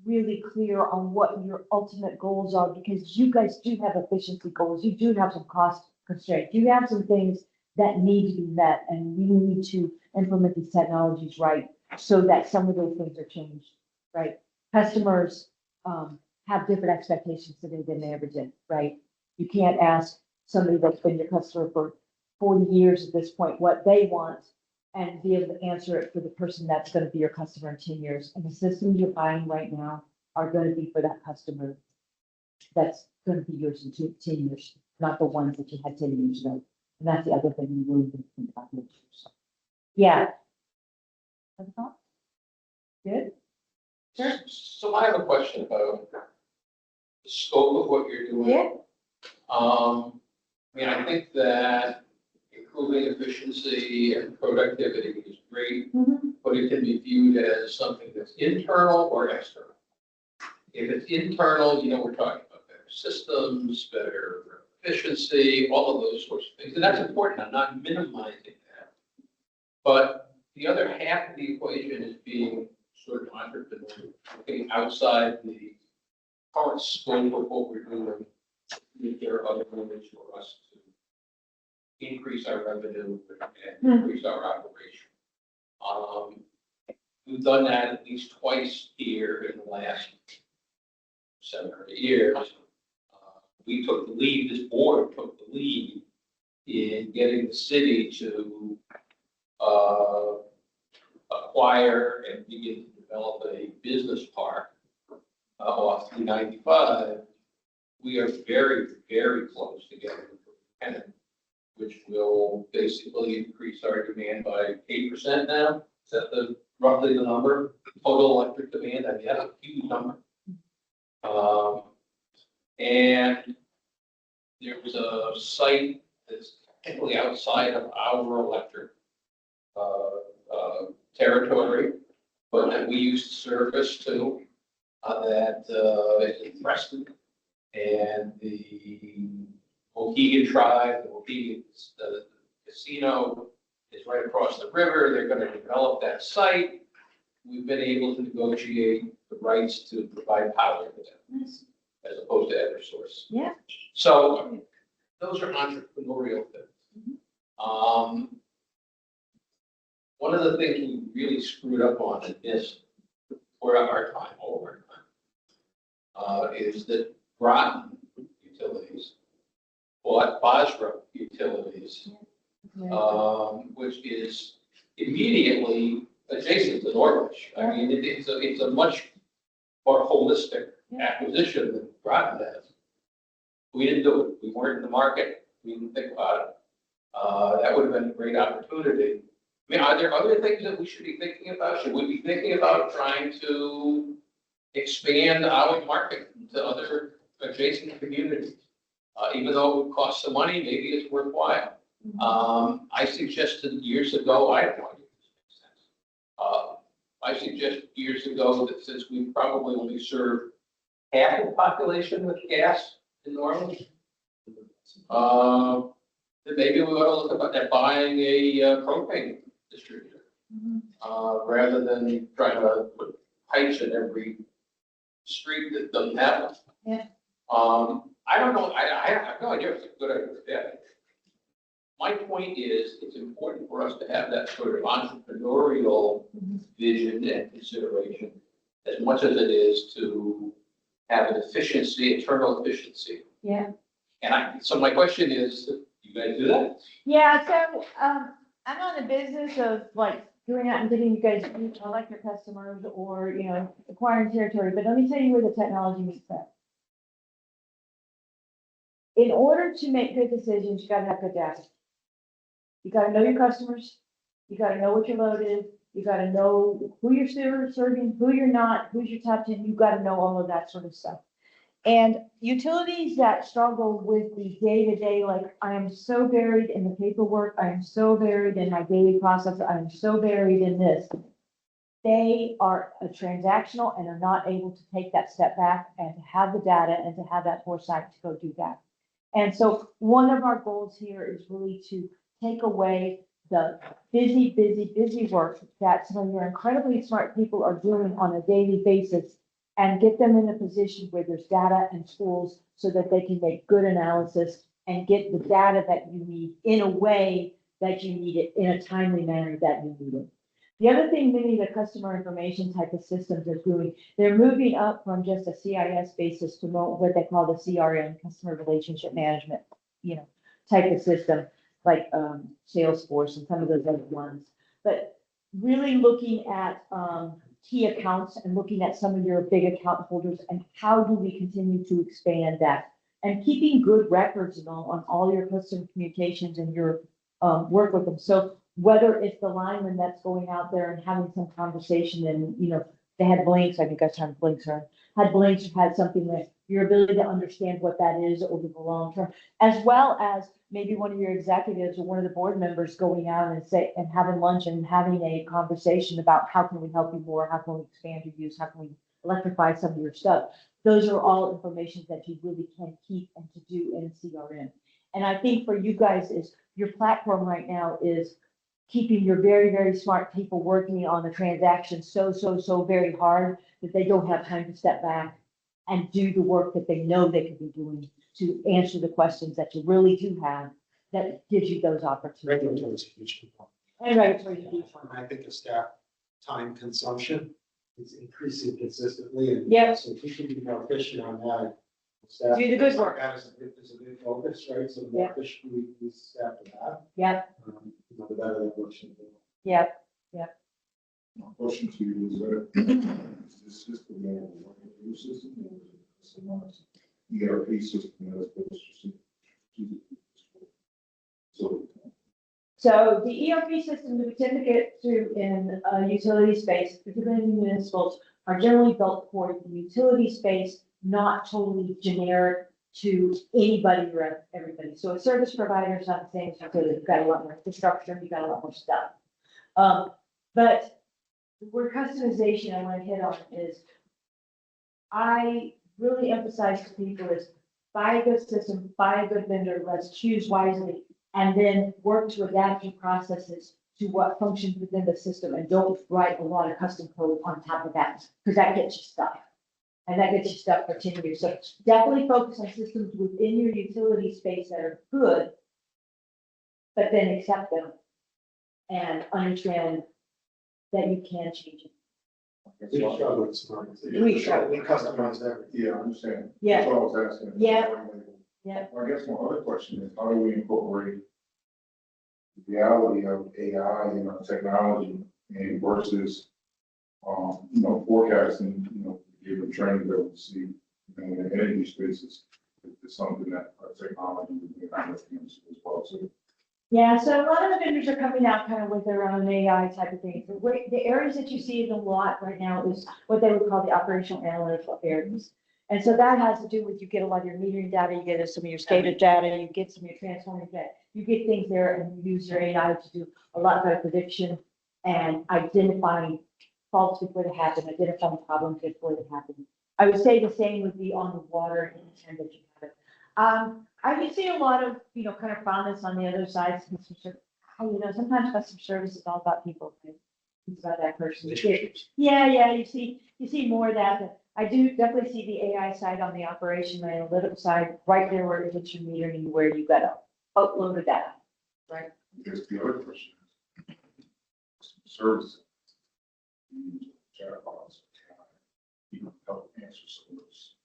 really clear on what your ultimate goals are, because you guys do have efficiency goals. You do have some cost constraints. You have some things that need to be met, and we need to implement these technologies right so that some of those things are changed, right? Customers have different expectations today than they ever did, right? You can't ask somebody that's been your customer for 40 years at this point what they want and be able to answer it for the person that's going to be your customer in 10 years. And the systems you're buying right now are going to be for that customer that's going to be yours in 10 years, not the ones that you had 10 years ago. And that's the other thing you really need to think about. So, yeah. Other thoughts? Good? Sure. So I have a question about the scope of what you're doing. Yeah. I mean, I think that improving efficiency and productivity is great, Mhm. but it can be viewed as something that's internal or external. If it's internal, we're talking about better systems, better efficiency, all of those sorts of things. And that's important. I'm not minimizing that. But the other half of the equation is being sort of entrepreneurial, looking outside the current scope of what we're doing. If there are other ways for us to increase our revenue and increase our operation. We've done that at least twice here in the last 7 or 8 years. We took the lead, this board took the lead in getting the city to acquire and begin to develop a business park off 395. We are very, very close to getting a tenant, which will basically increase our demand by 8% now. Is that roughly the number? Total electric demand, I mean, that's a huge number. And there was a site that's technically outside of our electric territory, but that we used to service to, that is in Preston. And the Mohegan tribe, the Mohegan casino is right across the river. They're going to develop that site. We've been able to negotiate the rights to provide power to them as opposed to other source. Yeah. So those are entrepreneurial things. One of the things we really screwed up on in this for our time, over time, is that Groton Utilities bought Bosra Utilities, which is immediately adjacent to Norwich. I mean, it's a much more holistic acquisition than Groton has. We didn't do it. We weren't in the market. We didn't think about it. That would have been a great opportunity. I mean, are there other things that we should be thinking about? Should we be thinking about trying to expand our market to other adjacent communities? Even though it would cost some money, maybe it's worthwhile. I suggested years ago, I don't want to do this. I suggested years ago that since we probably only serve half the population with gas in Norwich, that maybe we ought to look at buying a propane distributor, rather than trying to put pipes in every street that doesn't have them. Yeah. I don't know, I have no idea if it's a good idea or bad. My point is, it's important for us to have that sort of entrepreneurial vision and consideration as much as it is to have an efficiency, internal efficiency. Yeah. And so my question is, do you guys do that? Yeah, so, I'm on the business of like going out and getting you guys electric customers or, acquiring territory, but let me tell you where the technology meets that. In order to make good decisions, you gotta have good data. You gotta know your customers, you gotta know what your load is, you gotta know who you're serving, who you're not, who's your top 10, you gotta know all of that sort of stuff. And utilities that struggle with the day-to-day, like I am so buried in the paperwork, I am so buried in my daily process, I am so buried in this. They are transactional and are not able to take that step back and to have the data and to have that foresight to go do that. And so one of our goals here is really to take away the busy work that some of your incredibly smart people are doing on a daily basis and get them in a position where there's data and tools so that they can make good analysis and get the data that you need in a way that you need it, in a timely manner that you need it. The other thing many of the customer information type of systems are doing, they're moving up from just a CIS basis to what they call the CRM, customer relationship management, type of system, like Salesforce and some of those other ones. But really looking at key accounts and looking at some of your big account holders and how do we continue to expand that, and keeping good records on all your customer communications and your work with them. So whether it's the lineman that's going out there and having some conversation and, they had blinks, I think that's time blinks are, had blinks, had something that your ability to understand what that is over the long term, as well as maybe one of your executives or one of the board members going out and having lunch and having a conversation about how can we help you more, how can we expand your use, how can we electrify some of your stuff. Those are all information that you really can keep and to do in CRM. And I think for you guys is your platform right now is keeping your very, very smart people working on the transaction so very hard that they don't have time to step back and do the work that they know they could be doing to answer the questions that you really do have that gives you those opportunities. Regulatory is a huge component. And regulatory is a huge one. And I think the staff time consumption is increasing consistently. And Yep. so if we can be more efficient on that. Staff, Do the good work. That is a big focus, right? So the more efficient we staff to have, Yep, the better that works. yep. My question to you is that, is this system more of a working system or is it some ERP system as opposed to? So the ERP system that we tend to get through in utility space, particularly in municipals, are generally built for the utility space, not totally generic to anybody or everybody. So a service provider is not the same as utility. You've got a lot more infrastructure, you've got a lot more stuff. But where customization I want to hit on is I really emphasize to people is buy a good system, buy a good vendor, let's choose wisely, and then work to adapt your processes to what functions within the system and don't write a lot of custom code on top of that, because that gets you stuck. And that gets you stuck for 10 years. So definitely focus on systems within your utility space that are good, but then accept them and understand that you can change it. We struggle with smart. We struggle. We customize everything. Yeah, I understand. Yeah. That's what I was asking. Yeah. Yeah. Well, I guess my other question is, how do we incorporate the reality of AI and our technology and versus, forecasting, given training that we see, in the energy spaces, it's something that our technology is being as well. So Yeah, so a lot of the vendors are coming out kind of with their own AI type of things. The areas that you see a lot right now is what they would call the operational analytical areas. And so that has to do with, you get a lot of your metering data, you get some of your SCADA data, you get some of your transforming data. You get things there and you use your AI to do a lot better prediction and identifying faults before they happen, identifying problems before they happen. I would say the same would be on the water and the that you have it. I would see a lot of, kind of fondness on the other side. Sometimes customer service is all about people. Right? It's about that person. Yeah, you see more of that. But I do definitely see the AI side on the operation, and analytical side, right there where it hits your metering, where you got to upload the data. Right. I guess the other question is, service. Chatbots, help answer some of those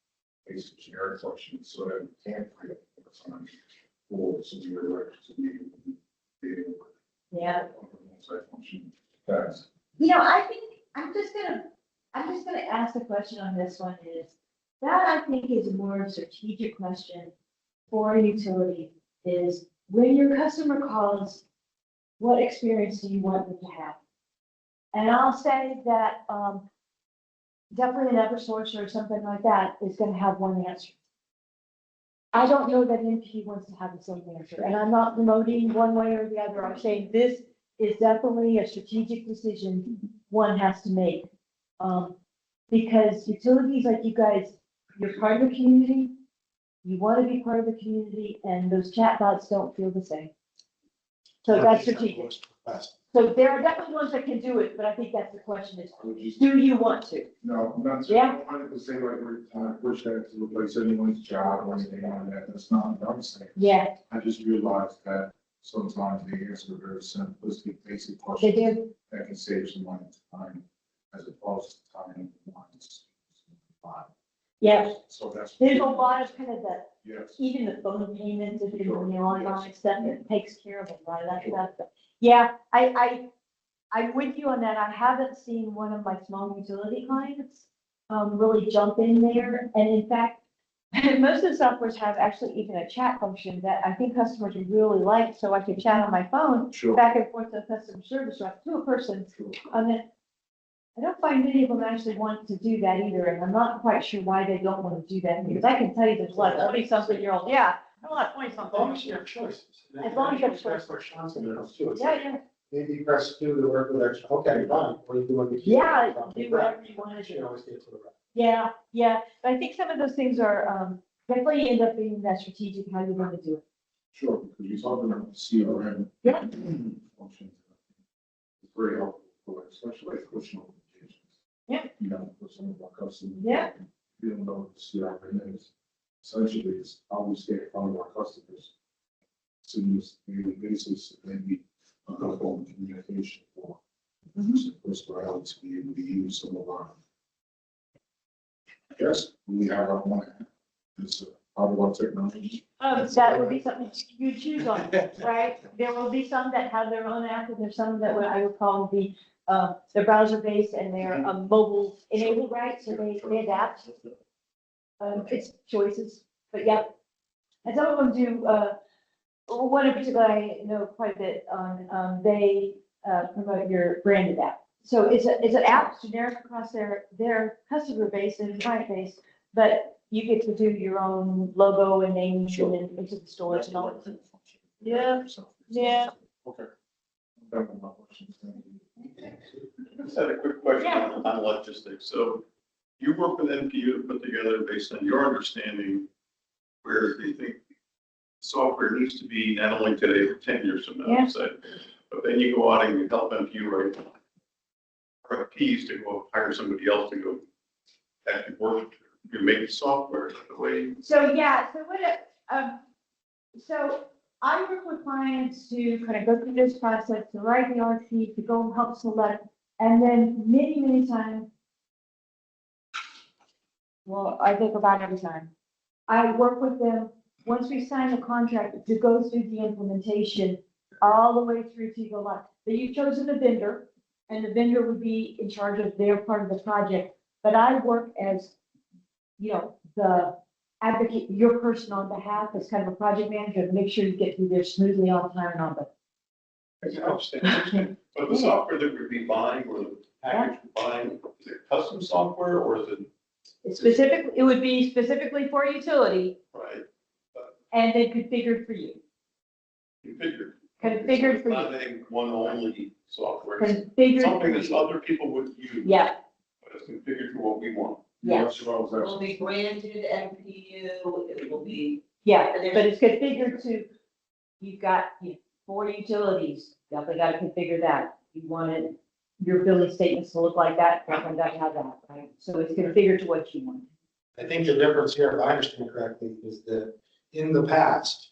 basic generic questions so that we can free up time for some of your directors to be able to Yeah. multi-function tasks. I think I'm just gonna ask the question on this one is that I think is a more strategic question for a utility is when your customer calls, what experience do you want them to have? And I'll say that definitely an Eversource or something like that is going to have one answer. I don't know that NPU wants to have the same answer, and I'm not promoting one way or the other. I'm saying this is definitely a strategic decision one has to make. Because utilities like you guys, you're part of the community, you want to be part of the community, and those chatbots don't feel the same. So that's strategic. So there are definitely ones that can do it, but I think that's the question is, do you want to? No, I'm not. Yeah. I don't want to say like we're trying to push that to replace anyone's job or anything like that. That's not what I'm saying. Yeah, I just realized that sometimes they answer very simplistic, basic they questions do. that can save some time as opposed to time. Yeah, So that's. there's a lot of kind of the, Yes. even the phone payments, if you're doing the online stuff, it takes care of a lot of that stuff. But yeah, I'm with you on that. I haven't seen one of my small utility clients really jump in there. And in fact, most of the softwares have actually even a chat function that I think customers would really like. So I can chat on my phone Sure. back and forth to a customer service rep to a person Sure. on it. I don't find many of them actually want to do that either, and I'm not quite sure why they don't want to do that, because I can tell you there's a lot of 20-something-year-olds, yeah, a lot of As long as 20-something. you have choices. As long as you have choices. That's what Sean's gonna do too. It's Yeah, like, yeah, maybe you press two to work with extra, okay, fine, what are you doing? to keep yeah, it from do the whatever back? you want to You do. always get to the right. Yeah, yeah, but I think some of those things are, definitely end up being that strategic, how you want to do it. Sure, because you're talking about CRM. Yeah. Functions. It's very helpful, for especially like pushing notifications. Yeah. You know, for some of our customers. Yeah. You don't know what the CRM is. Essentially, it's how we stay in front of our customers. So this daily basis, maybe a form of communication for. First, we're able to be able to use some of our. Yes, we have our one app. It's part of our technology. That would be something you choose on, right? There will be some that have their own app, and there's some that I would call be, they're browser based and they're mobile enabled, right? So they adapt. It's choices, but yeah. And some of them do, one in particular I know quite a bit on, they promote your branded app. So it's an app generic across their customer base and client base, but you get to do your own logo and name and into the stores and all that. Yeah, yeah. Okay. Done with my questions. Thank you. I just had a quick question Yeah. on logistics. So you work with NPU to put together, based on your understanding, where you think software needs to be not only today, but 10 years from now, Yeah. say. But then you go out and you help NPU write RFPs to go hire somebody else to go actually work, you make the software the way. So, yeah, so I work with clients to kind of go through this process, to write the RFP, to go help select, and then many times, well, I think about every time, I work with them, once we sign the contract, to go through the implementation all the way through to the life. But you've chosen a vendor, and the vendor would be in charge of their part of the project, but I work as, the advocate, your person on behalf, as kind of a project manager, to make sure you get through there smoothly on time and on budget. I understand. But the software that we'd be buying or the package we're buying, is it custom software or is it, It would be specifically for utility right, and then configured for you. configured? Configured for Not you. a one-only software, it's Configured something for that you. other people would use. Yeah, But it's configured to what we want. yeah, That's what I was It will asking. be branded NPU, it will be, yeah, but it's configured to, you've got 4 utilities, definitely got to configure that. You wanted your billing statements to look like that, definitely got to have that, right? So it's configured to what you want. I think the difference here, if I understand correctly, is that in the past,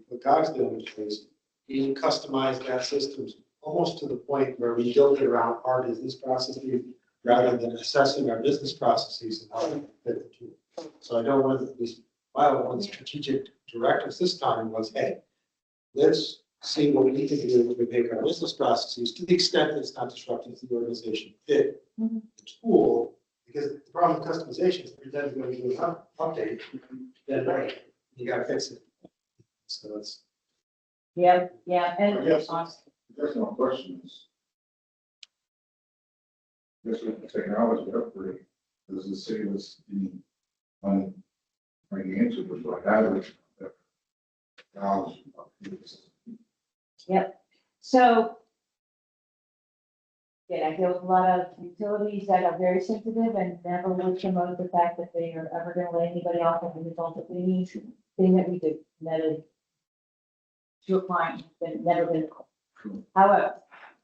what God's doing is he customized that system almost to the point where we built it around our business processes rather than assessing our business processes and how they fit the two. So I know one of one strategic directives this time was, hey, let's see what we can do to make our business processes, to the extent that it's not disrupting to the organization, fit Mhm. the tool. Because the problem with customization is every time you're going to do an update, then right, you gotta fix it. So it's. Yeah, yeah, and Yes. That's my question is. This is the technology upgrade, does it save us the money? The answer was like average. so. Yeah, I deal with a lot of utilities that are very sensitive and never will promote the fact that they are ever gonna lay anybody off as a result of any thing that we do. And that is to a client, but never been. However,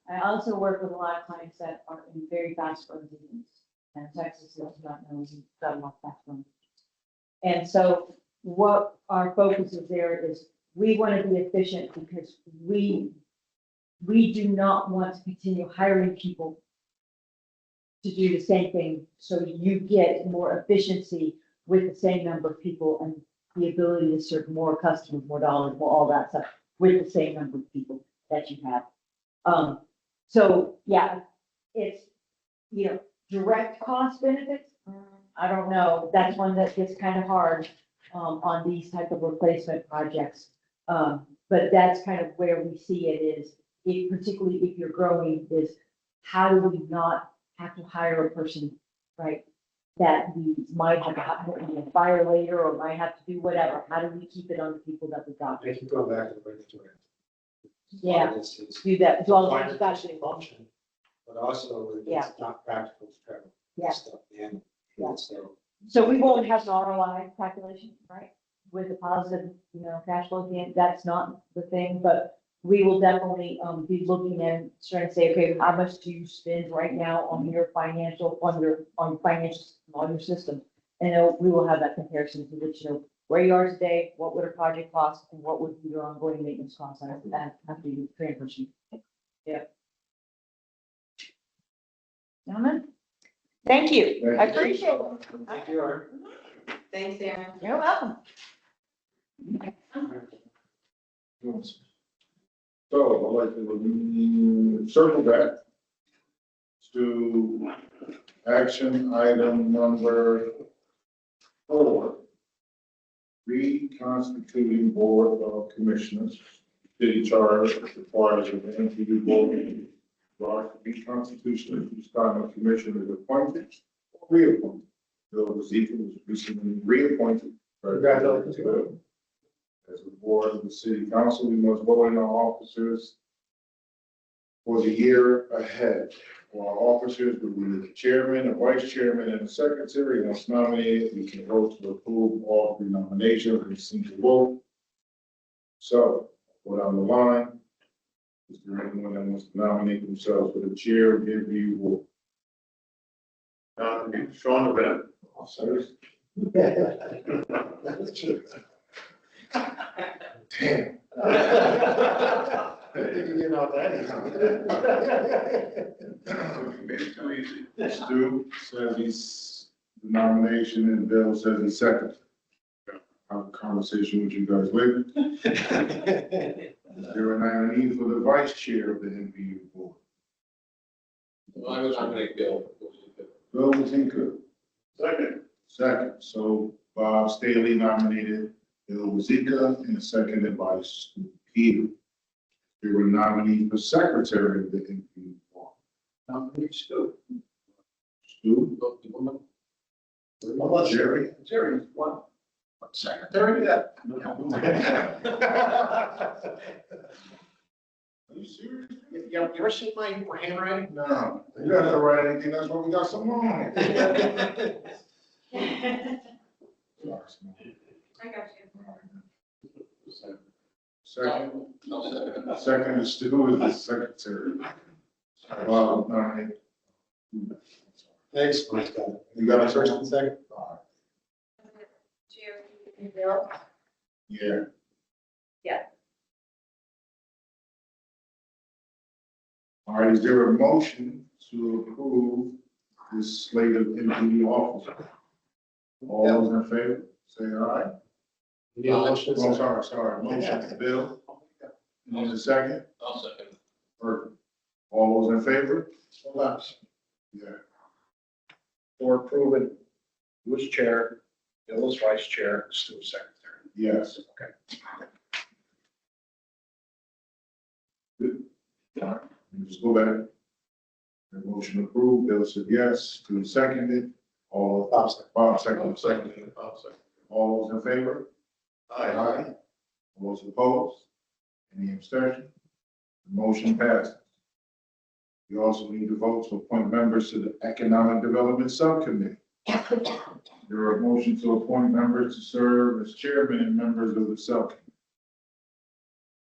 I also work with a lot of clients that are in very fast growing business. And Texas is not known as got a lot of fast growing. And so what our focus is there is we want to be efficient because we do not want to continue hiring people to do the same thing. So you get more efficiency with the same number of people and the ability to serve more customers, more dollars, more all that stuff with the same number of people that you have. So yeah, it's, direct cost benefits. I don't know. That's one that gets kind of hard, on these type of replacement projects. But that's kind of where we see it is, particularly if you're growing, is how do we not have to hire a person, right? That we might have to fire later or might have to do whatever. How do we keep it on the people that we got? I keep going back to the regulatory. Yeah, It's do that, do all the fine things you gotta efficient do. function, but also Yeah. it's not practical to travel. Yeah. Stuff, and Yeah. so. So we won't have an ROI calculation, right? With the positive, cash flow at the end, that's not the thing, but we will definitely, be looking and trying to say, okay, how much do you spend right now on your financial, on your system? And we will have that comparison to which, where you are today, what would a project cost, and what would be your ongoing maintenance costs after that, after you transition. Yeah. Gentlemen, thank you. I appreciate it. Thank you, Art. Thanks, Aaron. You're welcome. So I'd like to circle back to action item number 4. Reconstituting Board of Commissioners. City Charter requires an NPU board to reconstitution at each time a commissioner is appointed or reappointed. Bill Rosita was recently reappointed. Congratulations. As a board of the city council, we must vote in our officers for the year ahead. For our officers, we will be the chairman, a vice chairman, and a secretary. Once nominated, we can vote to approve all 3 nominations in a single vote. So, go down the line. Is there anyone that wants to nominate themselves for the chair? Give you Sean Bennett. officers. Damn. You know Made it too easy. Stu says he's the nomination and Bill says he's second. Have a conversation with you guys later. that. There are now need for the vice chair of the NPU board. Well, I was nominate Bill. Bill Wazinka, Second. second. So Bob Staley nominated Bill Wazinka and seconded by Stu Peter. There were nominees for secretary of the NPU board. Nominate Stu. Stu, Jerry. Jerry's one. Secretary, yeah. Are you serious? You ever seen my handwriting? No, you don't have to write anything. That's why we got some wrong. Second, second is Stu is the secretary. Bob, nominate. Thanks, Mike. You got a First second? and second. Bill? Yeah. Yeah. All right, is there a motion to approve this slate of NPD officers? All those in favor, say aye. You need a motion? Oh, sorry, motion, Bill. Need a second? I'll second. Perfect. All those in favor? Hold on. Yeah. For approving, who was chair, Bill was vice chair, Stu was secretary. Yes. Okay. Good. All right, let me just go back. The motion approved, Bill said yes, Stu seconded, all, Bob seconded, I'll second. all those in favor? Aye. All those opposed? Any abstention? The motion passes. We also need to vote to appoint members to the Economic Development Subcommittee. There are motions to appoint members to serve as chairman and members of the subcommittee.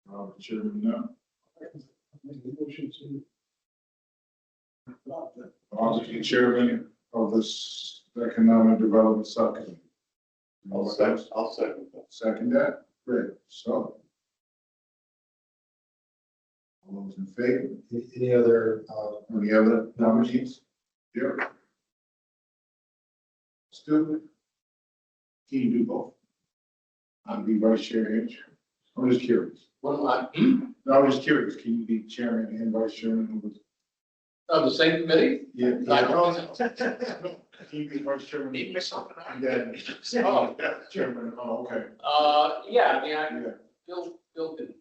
The chairman now. I'll be chairman of this Economic Development Subcommittee. I'll second that. Second that, great, so. All those in favor, Any other, any other nominees? Here. Stu? Can you do both? I'll be vice chair and chair. I'm just curious. What am I, No, I'm just curious, can you be chairman and vice chairman of the? of the same committee? Yeah. I don't Can you be vice chairman? Need me something? And then, Oh. chairman, oh, okay, Yeah, I mean, yeah. Bill can,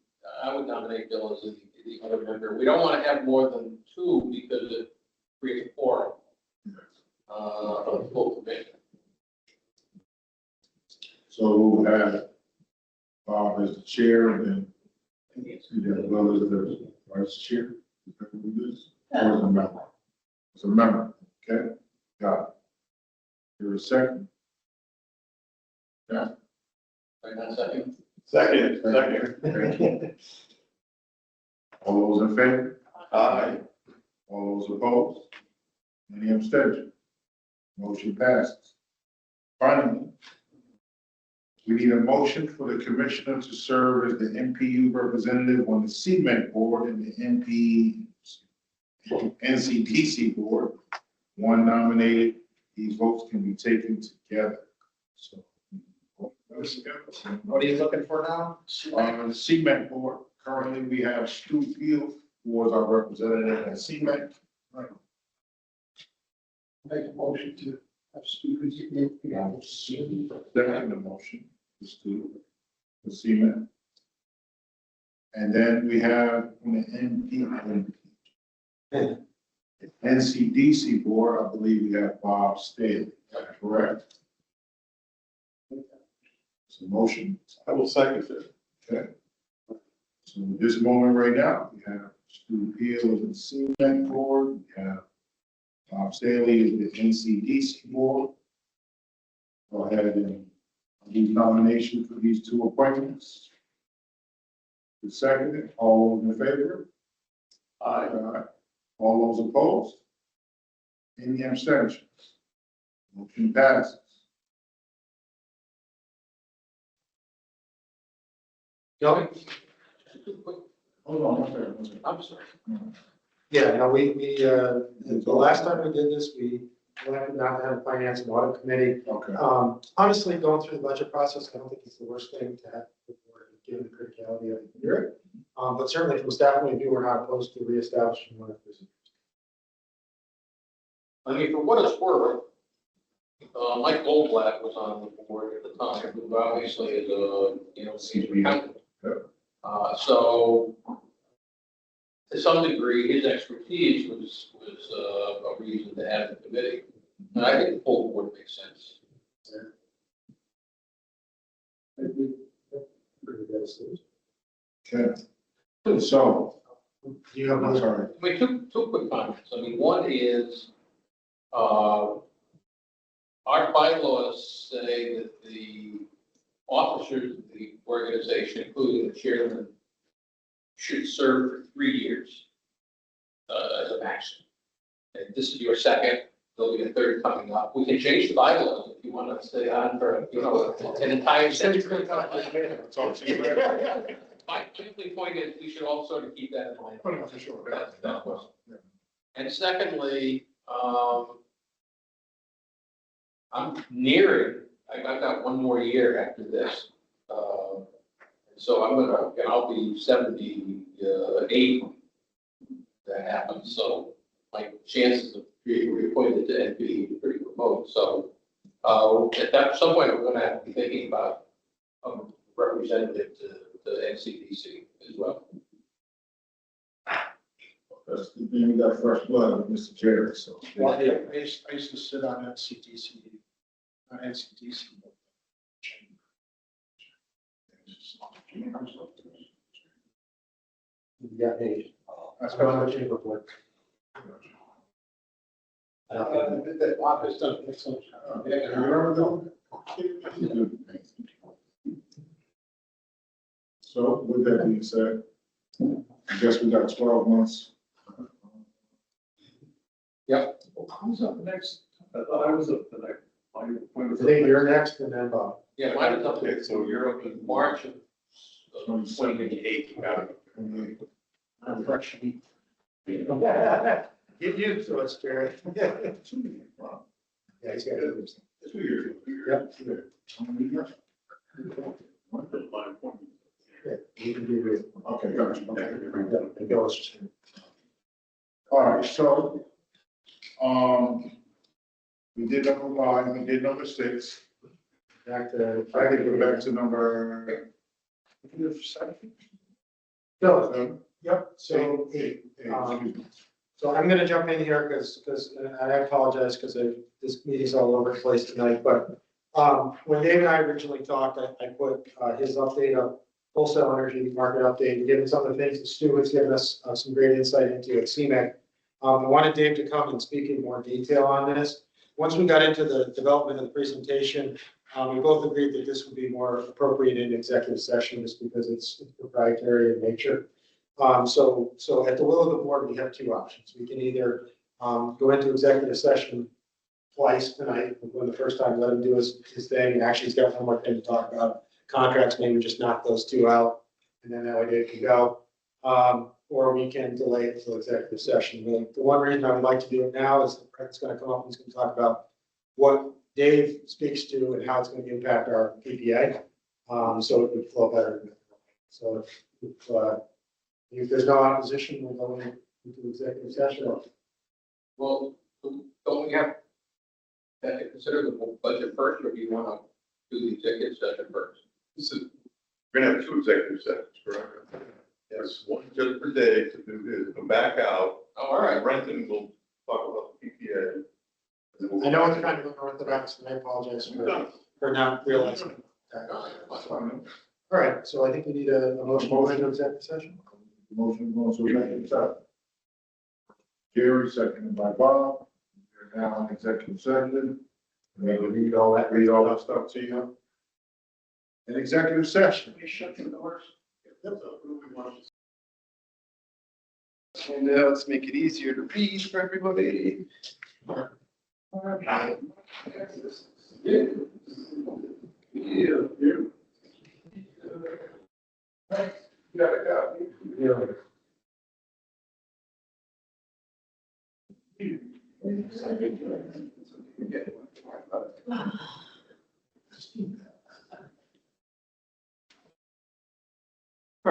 I would nominate Bill as the other member. We don't want to have more than 2 because it creates a quorum. of the full commission. So we'll have Bob as the chair and then you have well as the vice chair. Is that what it is? Or as a member? As a member, okay? Got it. You're a second? Yeah. Right now, second. Second. Okay. All those in favor? Aye. All those opposed? Any abstention? Motion passes. Finally, we need a motion for the commissioner to serve as the NPU representative on the CMEC board and the NCDC board. One nominated, these votes can be taken together. So. What are you looking for now? On the CMEC board, currently we have Stu Field, who is our representative at CMEC. Make a motion to have students. Second the motion, is to the CMEC. And then we have on the NCDC board, I believe we have Bob Staley, correct? It's a motion. I will second it. Okay. So at this moment right now, we have Stu Peel as the CMEC board, we have Bob Staley as the NCDC board. Go ahead and leave nomination for these two appointments. The second, all those in favor? Aye. Aye. All those opposed? Any abstentions? Motion passes. Joey? Hold on, one second. I'm sorry. Yeah, no, the last time we did this, we elected not to have a finance and audit committee. Okay. Honestly, going through the budget process, I don't think it's the worst thing to have, given the criticality of the year. But certainly from a staff point of view, we're not opposed to reestablishing one of those. I mean, for what it's worth, Mike Goldblatt was on the board at the time, who obviously is a, senior accountant. So to some degree, his expertise was a reason to have the committee. And I think the full board makes sense. Okay. So, Do you have I'm another? sorry. I mean, two quick comments. I mean, one is, our bylaws say that the officers of the organization, including the chairman, should serve for 3 years as a maximum. And this is your second, there'll be a third coming up. We can change the bylaws if you want to stay on for, an entire century. Talk to you later. My simply point is, we should all sort of keep that in mind. Oh, no, for sure. That was. And secondly, I'm nearing, I've got one more year after this. So I'll be 78 when that happens. So my chances of being reappointed to NPU are pretty remote. So at some point, we're going to have to be thinking about a representative to NCDC as well. That's the thing, we got fresh blood with Mr. Jerry, so. Well, yeah, I used to sit on NCDC. Yeah, hey. That's what I'm looking for. That Bob has done an excellent job. Yeah, you remember that? So with that being said, I guess we got 12 months. Who's up next? I thought I was up the next. I think you're next and then Bob. Yeah, mine is up Okay, to, so you're up in March of 2028. Got it. I'm fresh meat. Get used to it, Jerry. Yeah, he's got it. 2 years. Yep. My appointment. Yeah, you can do it. Okay, gotcha. Okay. And go, let's just- All right, so, we did number 5, we did number 6. Back to. I think we're back to number. No, yep, so Eight, excuse me. So I'm gonna jump in here because I apologize because this meeting's all over the place tonight, but when Dave and I originally talked, I put his update of wholesale energy market update, given some of the things that Stu has given us some great insight into at CMEC. I wanted Dave to come and speak in more detail on this. Once we got into the development of the presentation, we both agreed that this would be more appropriate in executive session just because it's proprietary in nature. So at the will of the board, we have two options. We can either go into executive session twice tonight. When the first time, let him do his thing, and actually he's got one more thing to talk about. Contracts, maybe just knock those two out, and then that way Dave can go. Or we can delay it until executive session. The one reason I would like to do it now is that Brett's gonna come up and he's gonna talk about what Dave speaks to and how it's gonna impact our PPA. So it would flow better. So if there's no opposition, we'll go into executive session. Well, don't we have to consider the budget first, or do you want to do the executive session first? We're gonna have two executive sessions, correct? Yes, one just per day to do this, come back out. Oh, all right. Renton will talk about the PPA. I know it's kind of unorthodox, and I apologize for not realizing that. That's fine. All right, so I think we need a motion to go into executive session. Motion goes to executive session. Jerry, seconded by Bob. We're now in executive session. And then we read all that stuff to you. In executive session. And now let's make it easier to read for everybody. All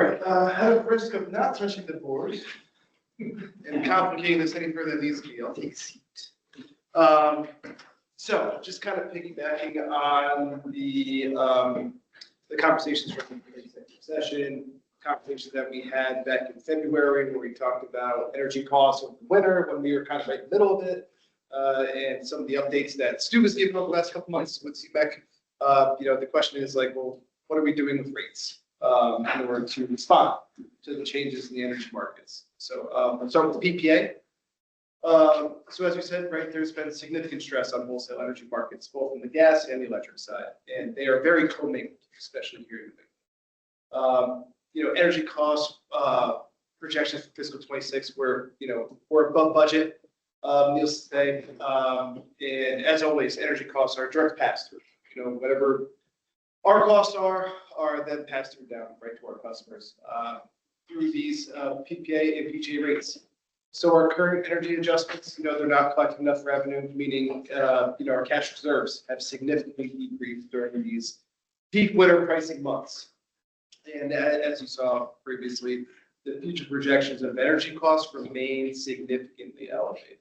right, out of risk of not touching the board and complicating this any further than needs to be, I'll take a seat. So just kind of piggybacking on the conversations from the executive session, conversations that we had back in February where we talked about energy costs over the winter when we were kind of right in the middle of it, and some of the updates that Stu was giving over the last couple months with CMEC. The question is like, well, what are we doing with rates in order to respond to the changes in the energy markets? So I'll start with the PPA. So as we said, right, there's been significant stress on wholesale energy markets, both on the gas and the electric side, and they are very commingled, especially here in New England. Energy costs projections for fiscal 26 were above budget, needless to say, and as always, energy costs are a direct pass through. Whatever our costs are then passed through down right to our customers through these PPA and PGA rates. So our current energy adjustments, they're not collecting enough revenue, meaning, our cash reserves have significantly decreased during these peak winter pricing months. And as you saw previously, the future projections of energy costs remain significantly elevated.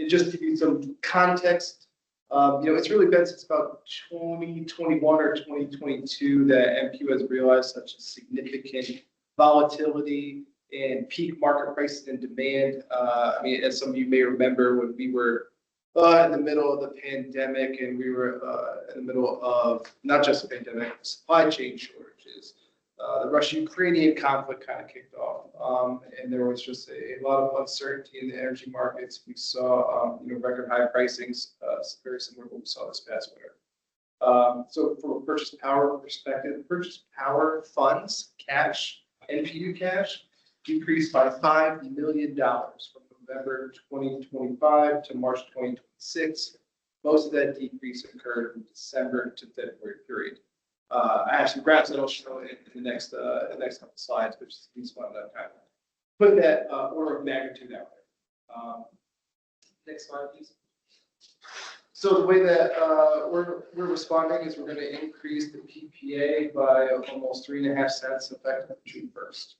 Just to give you some context, it's really been since about 2021 or 2022 that NPU has realized such a significant volatility and peak market prices and demand. As some of you may remember, when we were in the middle of the pandemic and we were in the middle of not just the pandemic, supply chain shortages, the Russia-Ukrainian conflict kind of kicked off, and there was just a lot of uncertainty in the energy markets. We saw, record high pricings, very similar to what we saw this past winter. So from a purchase power perspective, purchase power funds, cash, NPU cash, decreased by $5 million from November 2025 to March 2026. Most of that decrease occurred from December to February period. I have some graphs that I'll show in the next couple slides, which is just wanted to kind of put that order of magnitude out there. Next slide, please. So the way that we're responding is we're going to increase the PPA by almost 3.5 cents effective June 1st.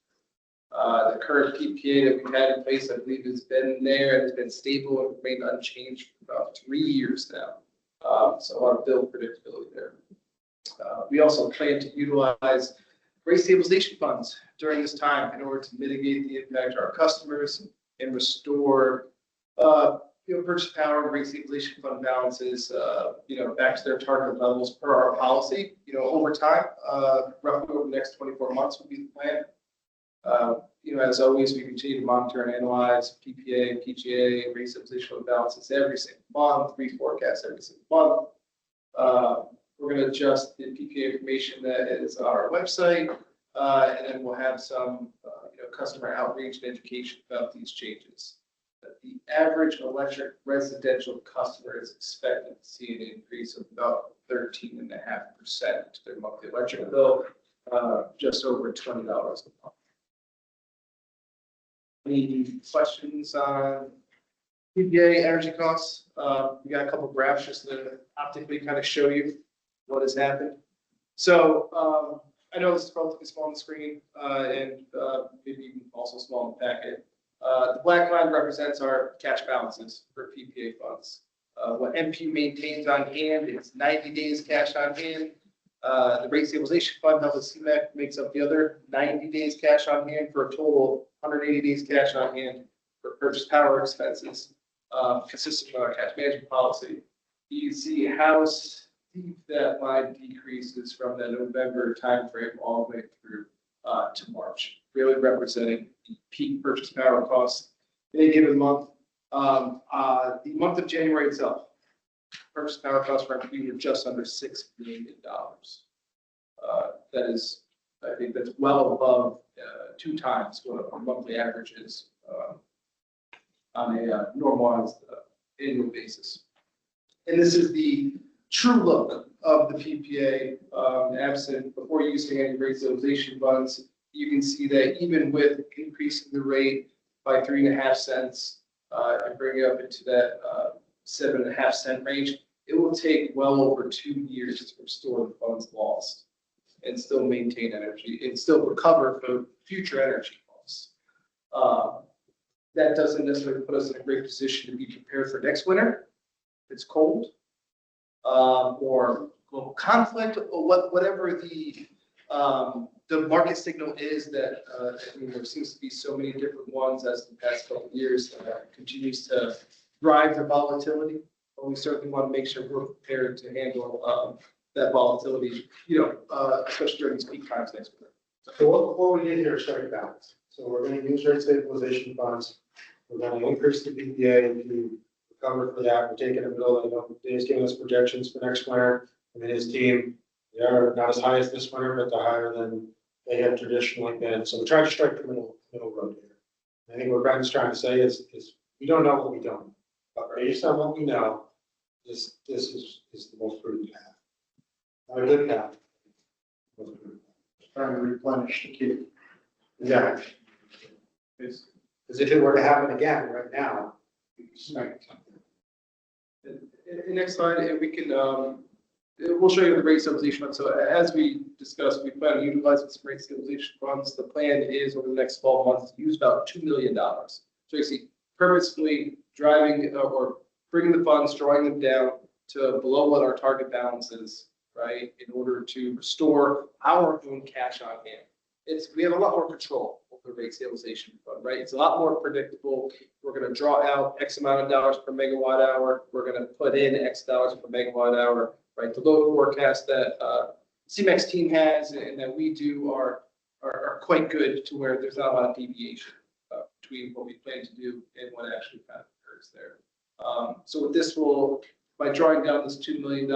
The current PPA that we've had in place, I believe, has been there and has been stable and remained unchanged for about 3 years now. So a lot of bill predictability there. We also plan to utilize rate stabilization funds during this time in order to mitigate the impact to our customers and restore, purchase power and rate stabilization fund balances, back to their target levels per our policy, over time, roughly over the next 24 months would be the plan. As always, we continue to monitor and analyze PPA, PGA, rate stabilization fund balances every single month, reforecast every single month. We're going to adjust the PPA information that is on our website, and then we'll have some, customer outreach and education about these changes. The average electric residential customer is expected to see an increase of about 13.5% to their monthly electric bill, just over $20 a month. Any questions on PPA energy costs? We got a couple of graphs just to optically kind of show you what has happened. So I know this is relatively small on the screen and maybe even also small in the packet. The black line represents our cash balances for PPA funds. What NPU maintains on hand is 90 days cash on hand. The rate stabilization fund held with CMEC makes up the other 90 days cash on hand for a total of 180 days cash on hand for purchase power expenses, consistent with our cash management policy. You can see how steep that line decreases from the November timeframe all the way through to March, really representing the peak purchase power costs in a given month. The month of January itself, purchase power costs for NPU were just under $6 million. That is, I think that's well above 2 times what a monthly average is on a normalized annual basis. And this is the true look of the PPA, absent before using any rate stabilization funds. You can see that even with increasing the rate by 3.5 cents and bringing it up into that 7.5 cent range, it will take well over 2 years to restore the funds lost and still maintain energy and still recover for future energy costs. That doesn't necessarily put us in a great position to be prepared for next winter. If it's cold or global conflict or whatever the market signal is that there seems to be so many different ones as the past couple of years continues to drive the volatility. But we certainly want to make sure we're prepared to handle that volatility, especially during these peak times next winter. So what we did here is strike balance. So we're going to use rate stabilization funds. We're going to increase the PPA to recover for that. We're taking a bill. Dave's giving us projections for next winter. I mean, his team, they are not as high as this winter, but they're higher than they have traditionally been. So we're trying to strike the middle road here. I think what Brendan's trying to say is we don't know what we don't know. But based on what we know, this is the most prudent path. Not a good path. Trying to replenish the queue. Exactly. Because if it were to happen again right now, we'd be smacked. Next slide, and we can, we'll show you the rate stabilization fund. So as we discussed, we plan on utilizing some rate stabilization funds. The plan is over the next 12 months to use about $2 million. So you see, purposefully driving or bringing the funds, drawing them down to below what our target balance is, right, in order to restore our own cash on hand. We have a lot more control over the rate stabilization fund, right? It's a lot more predictable. We're going to draw out X amount of dollars per megawatt hour. We're going to put in X dollars per megawatt hour, right? The load forecast that CMEX team has and that we do are quite good to where there's not a lot of deviation between what we plan to do and what actually kind of occurs there. So with this, by drawing down this $2 million,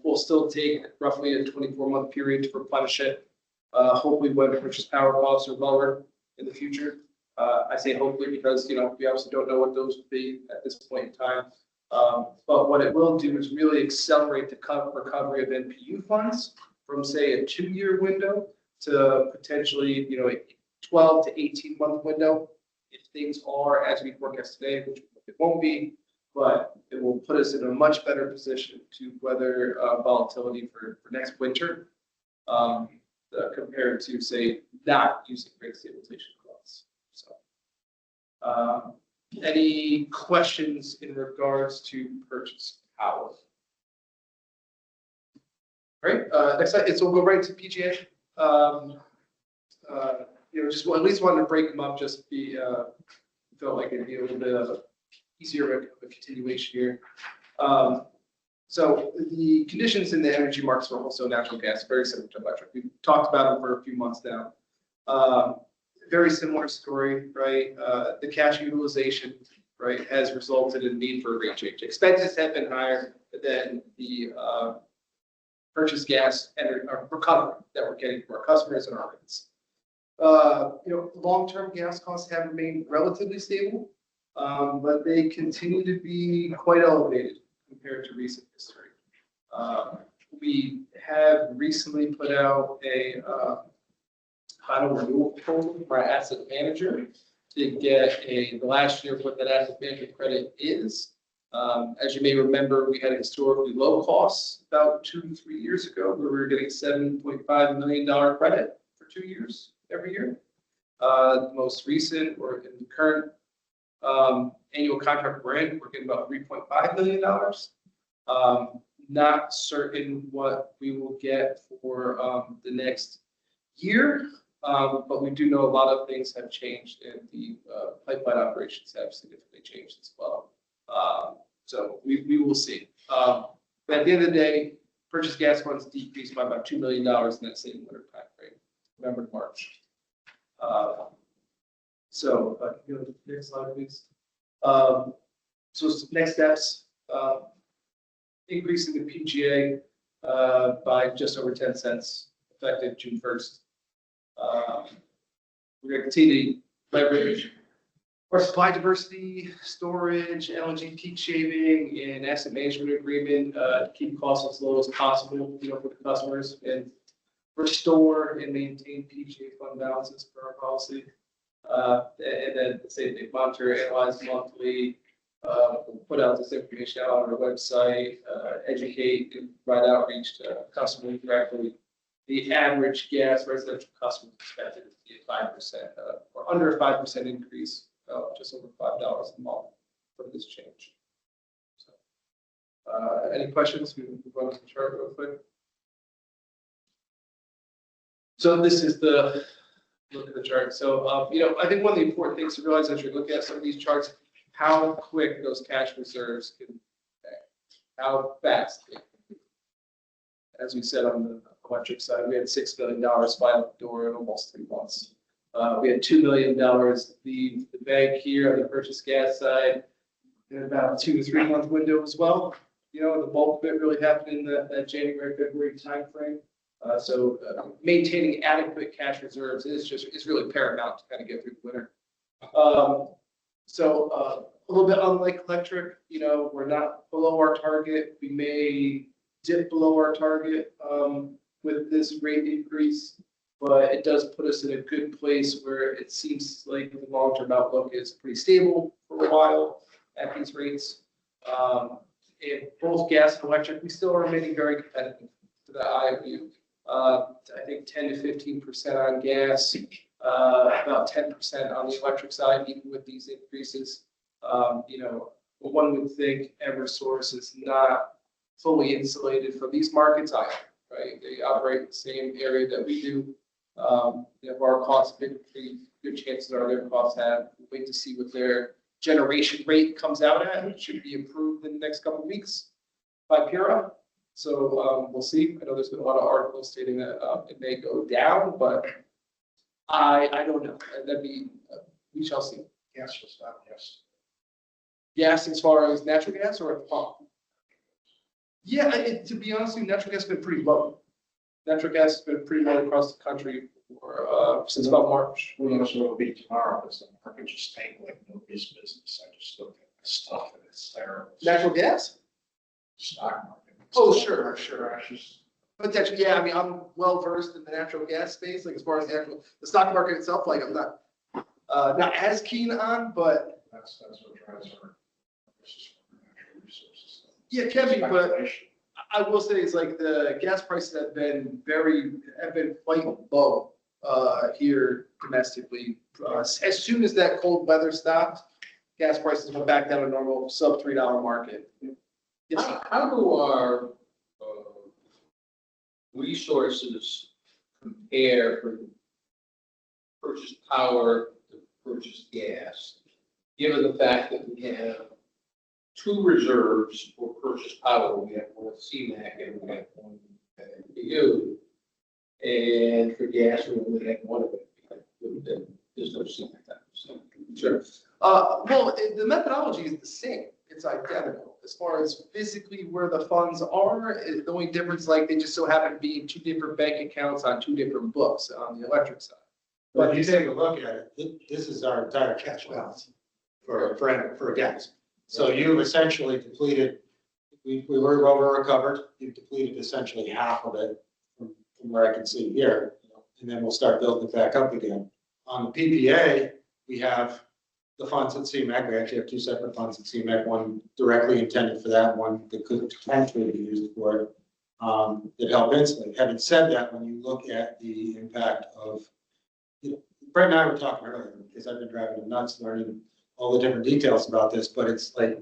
we'll still take roughly a 24-month period to replenish it. Hopefully when purchase power costs are lower in the future. I say hopefully because, we obviously don't know what those would be at this point in time. But what it will do is really accelerate the recovery of NPU funds from, say, a 2-year window to potentially, a 12 to 18-month window. If things are as we forecast today, which it won't be, but it will put us in a much better position to weather volatility for next winter compared to, say, not using rate stabilization funds. So, any questions in regards to purchase power? All right, next slide. So we'll go right to PGA. Just at least wanted to break them up, just be, felt like it'd be a little bit of a easier of a continuation here. So the conditions in the energy markets for wholesale natural gas, very similar to electric. We've talked about them for a few months now. Very similar story, right? The cash utilization, right, has resulted in need for a rate change. Expenses have been higher than the purchase gas and recovery that we're getting from our customers and our rates. Long-term gas costs have remained relatively stable, but they continue to be quite elevated compared to recent history. We have recently put out a final renewal proposal from our asset manager to get the last year what that asset management credit is. As you may remember, we had historically low costs about 2 to 3 years ago, where we were getting $7.5 million credit for 2 years every year. The most recent, or in the current annual contract we're in, we're getting about $3.5 million. Not certain what we will get for the next year, but we do know a lot of things have changed, and the pipeline operations have significantly changed as well. So we will see. But at the end of the day, purchase gas funds decreased by about $2 million in that same winter time frame, November to March. So if I can go to the next slide, please. So next steps, increasing the PGA by just over 10 cents effective June 1st. We're going to continue to leverage our supply diversity, storage, LNG peak shaving, and asset management agreement to keep costs as low as possible, for the customers, and restore and maintain PGA fund balances for our policy. And then say they monitor, analyze monthly, put out this information out on our website, educate and provide outreach to customers directly. The average gas residential customer is expected to be a 5% or under a 5% increase, just over $5 a month for this change. So, any questions? We can run the chart real quick. So this is the look at the chart. So, I think one of the important things to realize as you're looking at some of these charts, how quick those cash reserves can pay, how fast they can be. As we said on the electric side, we had $6 million fly out the door in almost 3 months. We had $2 million leave the bank here on the purchase gas side in about a 2 to 3 month window as well. The bulk of it really happened in that January, February timeframe. So maintaining adequate cash reserves is really paramount to kind of get through the winter. So a little bit unlike electric, we're not below our target. We may dip below our target with this rate increase, but it does put us in a good place where it seems like the long-term outlook is pretty stable for a while at these rates. In both gas and electric, we still are remaining very competitive to the eye of view. I think 10 to 15% on gas, about 10% on the electric side, even with these increases. One would think Eversource is not fully insulated from these markets either, right? They operate in the same area that we do. If our costs have increased, good chances are their costs have. Wait to see what their generation rate comes out at. It should be improved in the next couple of weeks by PURA. So we'll see. I know there's been a lot of articles stating that it may go down, but I don't know. We shall see. Gas was down, yes. Gas as far as natural gas or at the pump? Yeah, to be honest with you, natural gas has been pretty low. Natural gas has been pretty low across the country for since about March. Who knows what it'll be tomorrow, because the market just tanked like nobody's business. I just looked at the stuff and it's terrible. Natural gas? Stock market. Oh, sure. Crashes. Potentially, yeah. I mean, I'm well versed in the natural gas space. Like as far as the stock market itself, like I'm not as keen on, but That's what drives our prices for natural resources. yeah, it can be. But Speculation. I will say it's like the gas prices have been quite low here domestically. As soon as that cold weather stopped, gas prices went back down to normal sub $3 market. Yes. How do our resources compare for purchase power to purchase gas, given the fact that we have two reserves for purchase power. We have one at CMAC and we have one at NPU. And for gas, we only have one of it. There's no CMAC. Sure. Well, the methodology is the same. It's identical as far as physically where the funds are. The only difference, like, they just so happen to be in two different bank accounts on two different books on the electric side. But if you take a look at it, this is our entire cash balance for gas. So you essentially depleted, we were over recovered, you depleted essentially half of it from where I can see here. And then we'll start building it back up again. On the PPA, we have the funds at CMAC. We actually have two separate funds at CMAC, one directly intended for that, one that could potentially be used for it, that help insulate. Having said that, when you look at the impact of, Brett and I were talking earlier, because I've been driving him nuts learning all the different details about this, but it's like,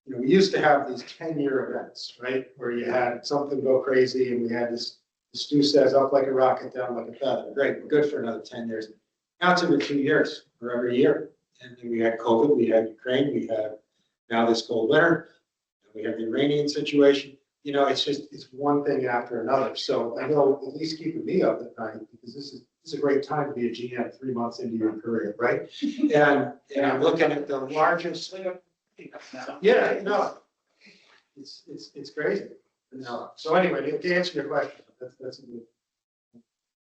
we used to have these 10-year events, right? Where you had something go crazy and we had this Stu says up like a rocket, down like a feather. Great, we're good for another 10 years. Now it's every 2 years or every year. And then we had COVID, we had Ukraine, we have now this cold winter, and we have the Iranian situation. It's one thing after another. So I know at least keeping me up at night, because this is a great time to be a GM 3 months into your career, right? And I'm looking at the largest. Yeah, no, it's crazy. No. So anyway, to answer your question, that's a good.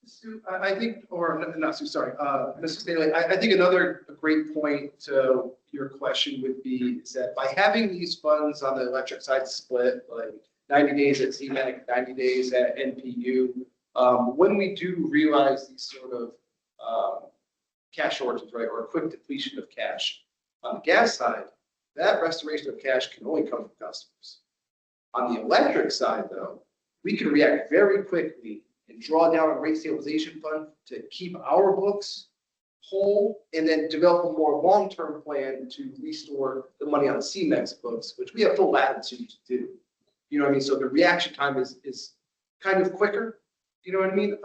Sue, I think, or not Sue, sorry, Mr. Staley, I think another great point to your question would be is that by having these funds on the electric side split, like 90 days at CMAC, 90 days at NPU, when we do realize these sort of cash shortages, right, or a quick depletion of cash on the gas side, that restoration of cash can only come from customers. On the electric side, though, we can react very quickly and draw down a rate stabilization fund to keep our books whole, and then develop a more long-term plan to restore the money on the CMEX books, which we have full latitude to do. You know what I mean? So the reaction time is kind of quicker. You know what I mean?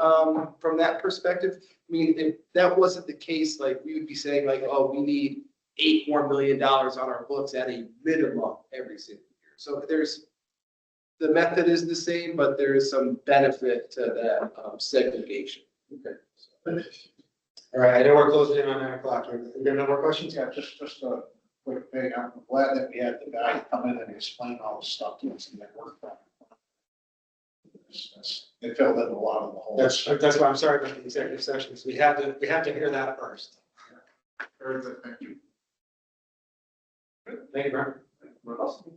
From that perspective, I mean, if that wasn't the case, like, we would be saying like, oh, we need $8 more million on our books at a minimum every single year. So the method is the same, but there is some benefit to that segregation. Okay. All right, I know we're closing in on 9 o'clock. You got no more questions? Yeah, just a quick thing. I'm glad that we had the guy come in and explain all the stuff to us and that worked. It filled in a lot of the holes. That's why I'm sorry about the executive sessions. We have to hear that first. Very good, thank you. Thank you, Brian.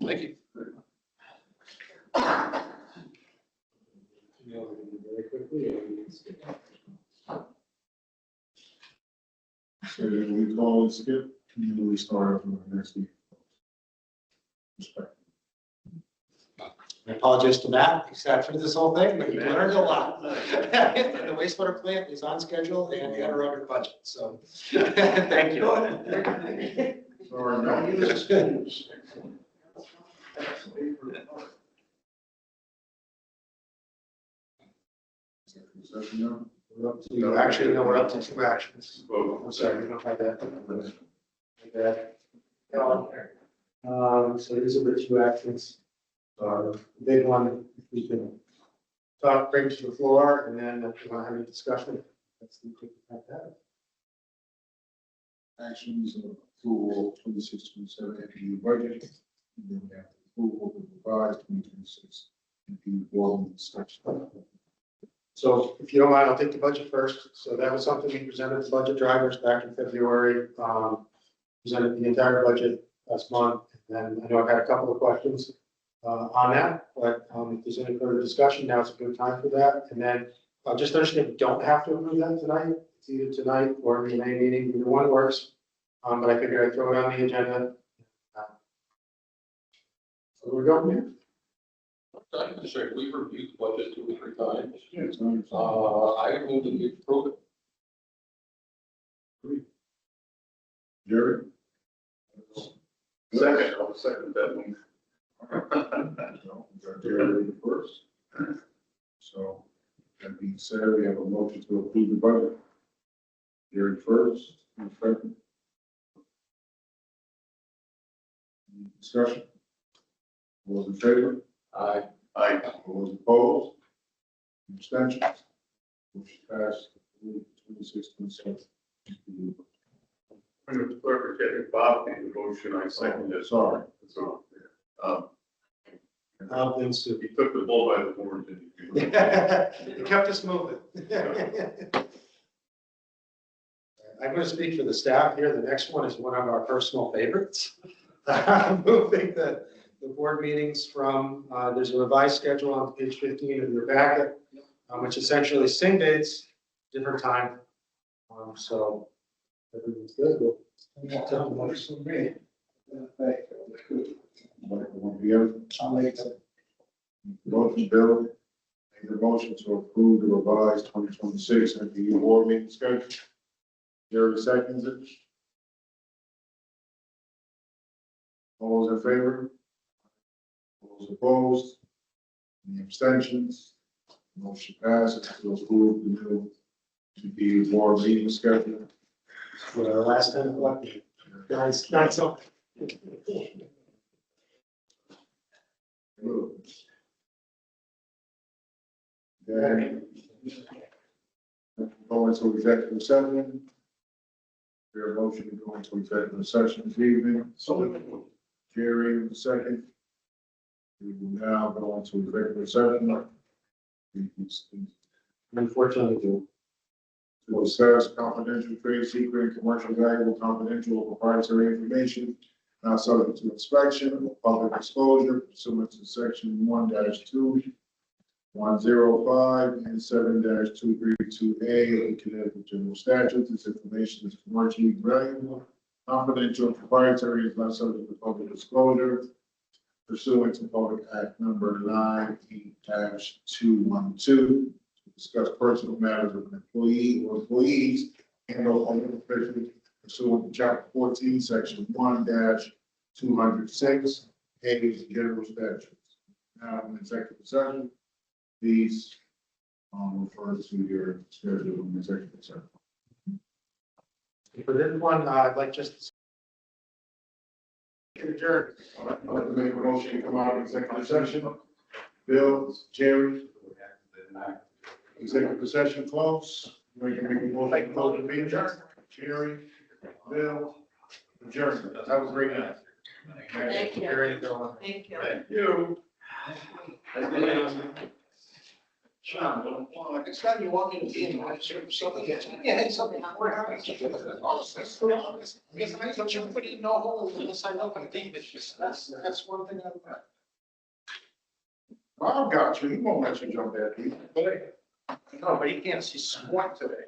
Thank you. Very quickly. So we call it skip, and then we start over the next week. Respect. I apologize to Matt, except for this whole thing, but you learned a lot. The wastewater plant is on schedule and we had a under budget, so thank you. Sorry, no, you just. Session now? We're up to, actually, no, we're up to 2 actions. Well, I'm sorry, we don't have that. So these are the 2 actions. The big one, we can bring to the floor, and then if you want to have any discussion, that's the quick that. Actions of approval 26-27 NPU budget. And then we have approval of the revised 2026 NPU board discussion. So if you don't mind, I'll take the budget first. So that was something we presented to budget drivers back in February. Presented the entire budget last month. And then I know I've had a couple of questions on that, but if there's any further discussion, now it's a good time for that. And then just understand, you don't have to approve that tonight. It's either tonight or in the May meeting, either one works. But I figured I'd throw it on the agenda. So we're going here. I can say we reviewed the budget 2 or 3 times. Yeah, it's not. I move that we approve it. Jerry? second, I'll second that one. So, we got Jerry first. So, That being said, we have a motion to approve the budget. Gary first, and second. Any discussion? All those in favor? Aye. Aye. All those opposed? Abstentions? Motion passed. 26, 27. Mr. Clerk, getting Bob made the motion, I seconded it. Sorry. That's all. Vince, He took the bull by the horns and he. it kept us moving. I'm going to speak for the staff here. The next one is one of our personal favorites. Moving the board meetings from, there's a revised schedule on page 15 of your packet, which essentially same dates, different time. So everything's good. I'll make that. Motion, Bill. Make the motion to approve the revised 2026 NPU board meeting schedule. Jerry seconds it. All those in favor? All those opposed? Any abstentions? Motion passes to approve the new NPU board meeting schedule. For our last 10 o'clock. Guys, not so. Then go into executive session. Your motion to go into executive session this evening. So Jerry, second. We will now go into executive session. Unfortunately, To discuss confidential trade secret and commercial valuable confidential or proprietary information not subject to inspection or public disclosure pursuant to section 1-2, 105 and 7-232A of the Connecticut General Statutes. This information is commercially valuable, confidential, proprietary, is not subject to public disclosure pursuant to Public Act number 98-212 to discuss personal matters of an employee or employees and or public officials pursuant to Chapter 14, Section 1-206 A of the General Statutes. Now, in executive session, please refer to your schedule in executive session. for this one, I'd like just to adjourn. I'd like to make a motion to come out of executive session. Bill, Jerry, executive session close. We can make a motion to be adjourned. Jerry, Bill, adjourned. Have a great night. Thank you. Jerry, Bill. Thank you. Thank you. Sean, well, next time you want me to be in, I should something, yeah, something. I guess I don't you put in no holes unless I know I'm David. That's one thing I've got. Bob got you. He won't let you jump that deep. No, but he can't see squat today.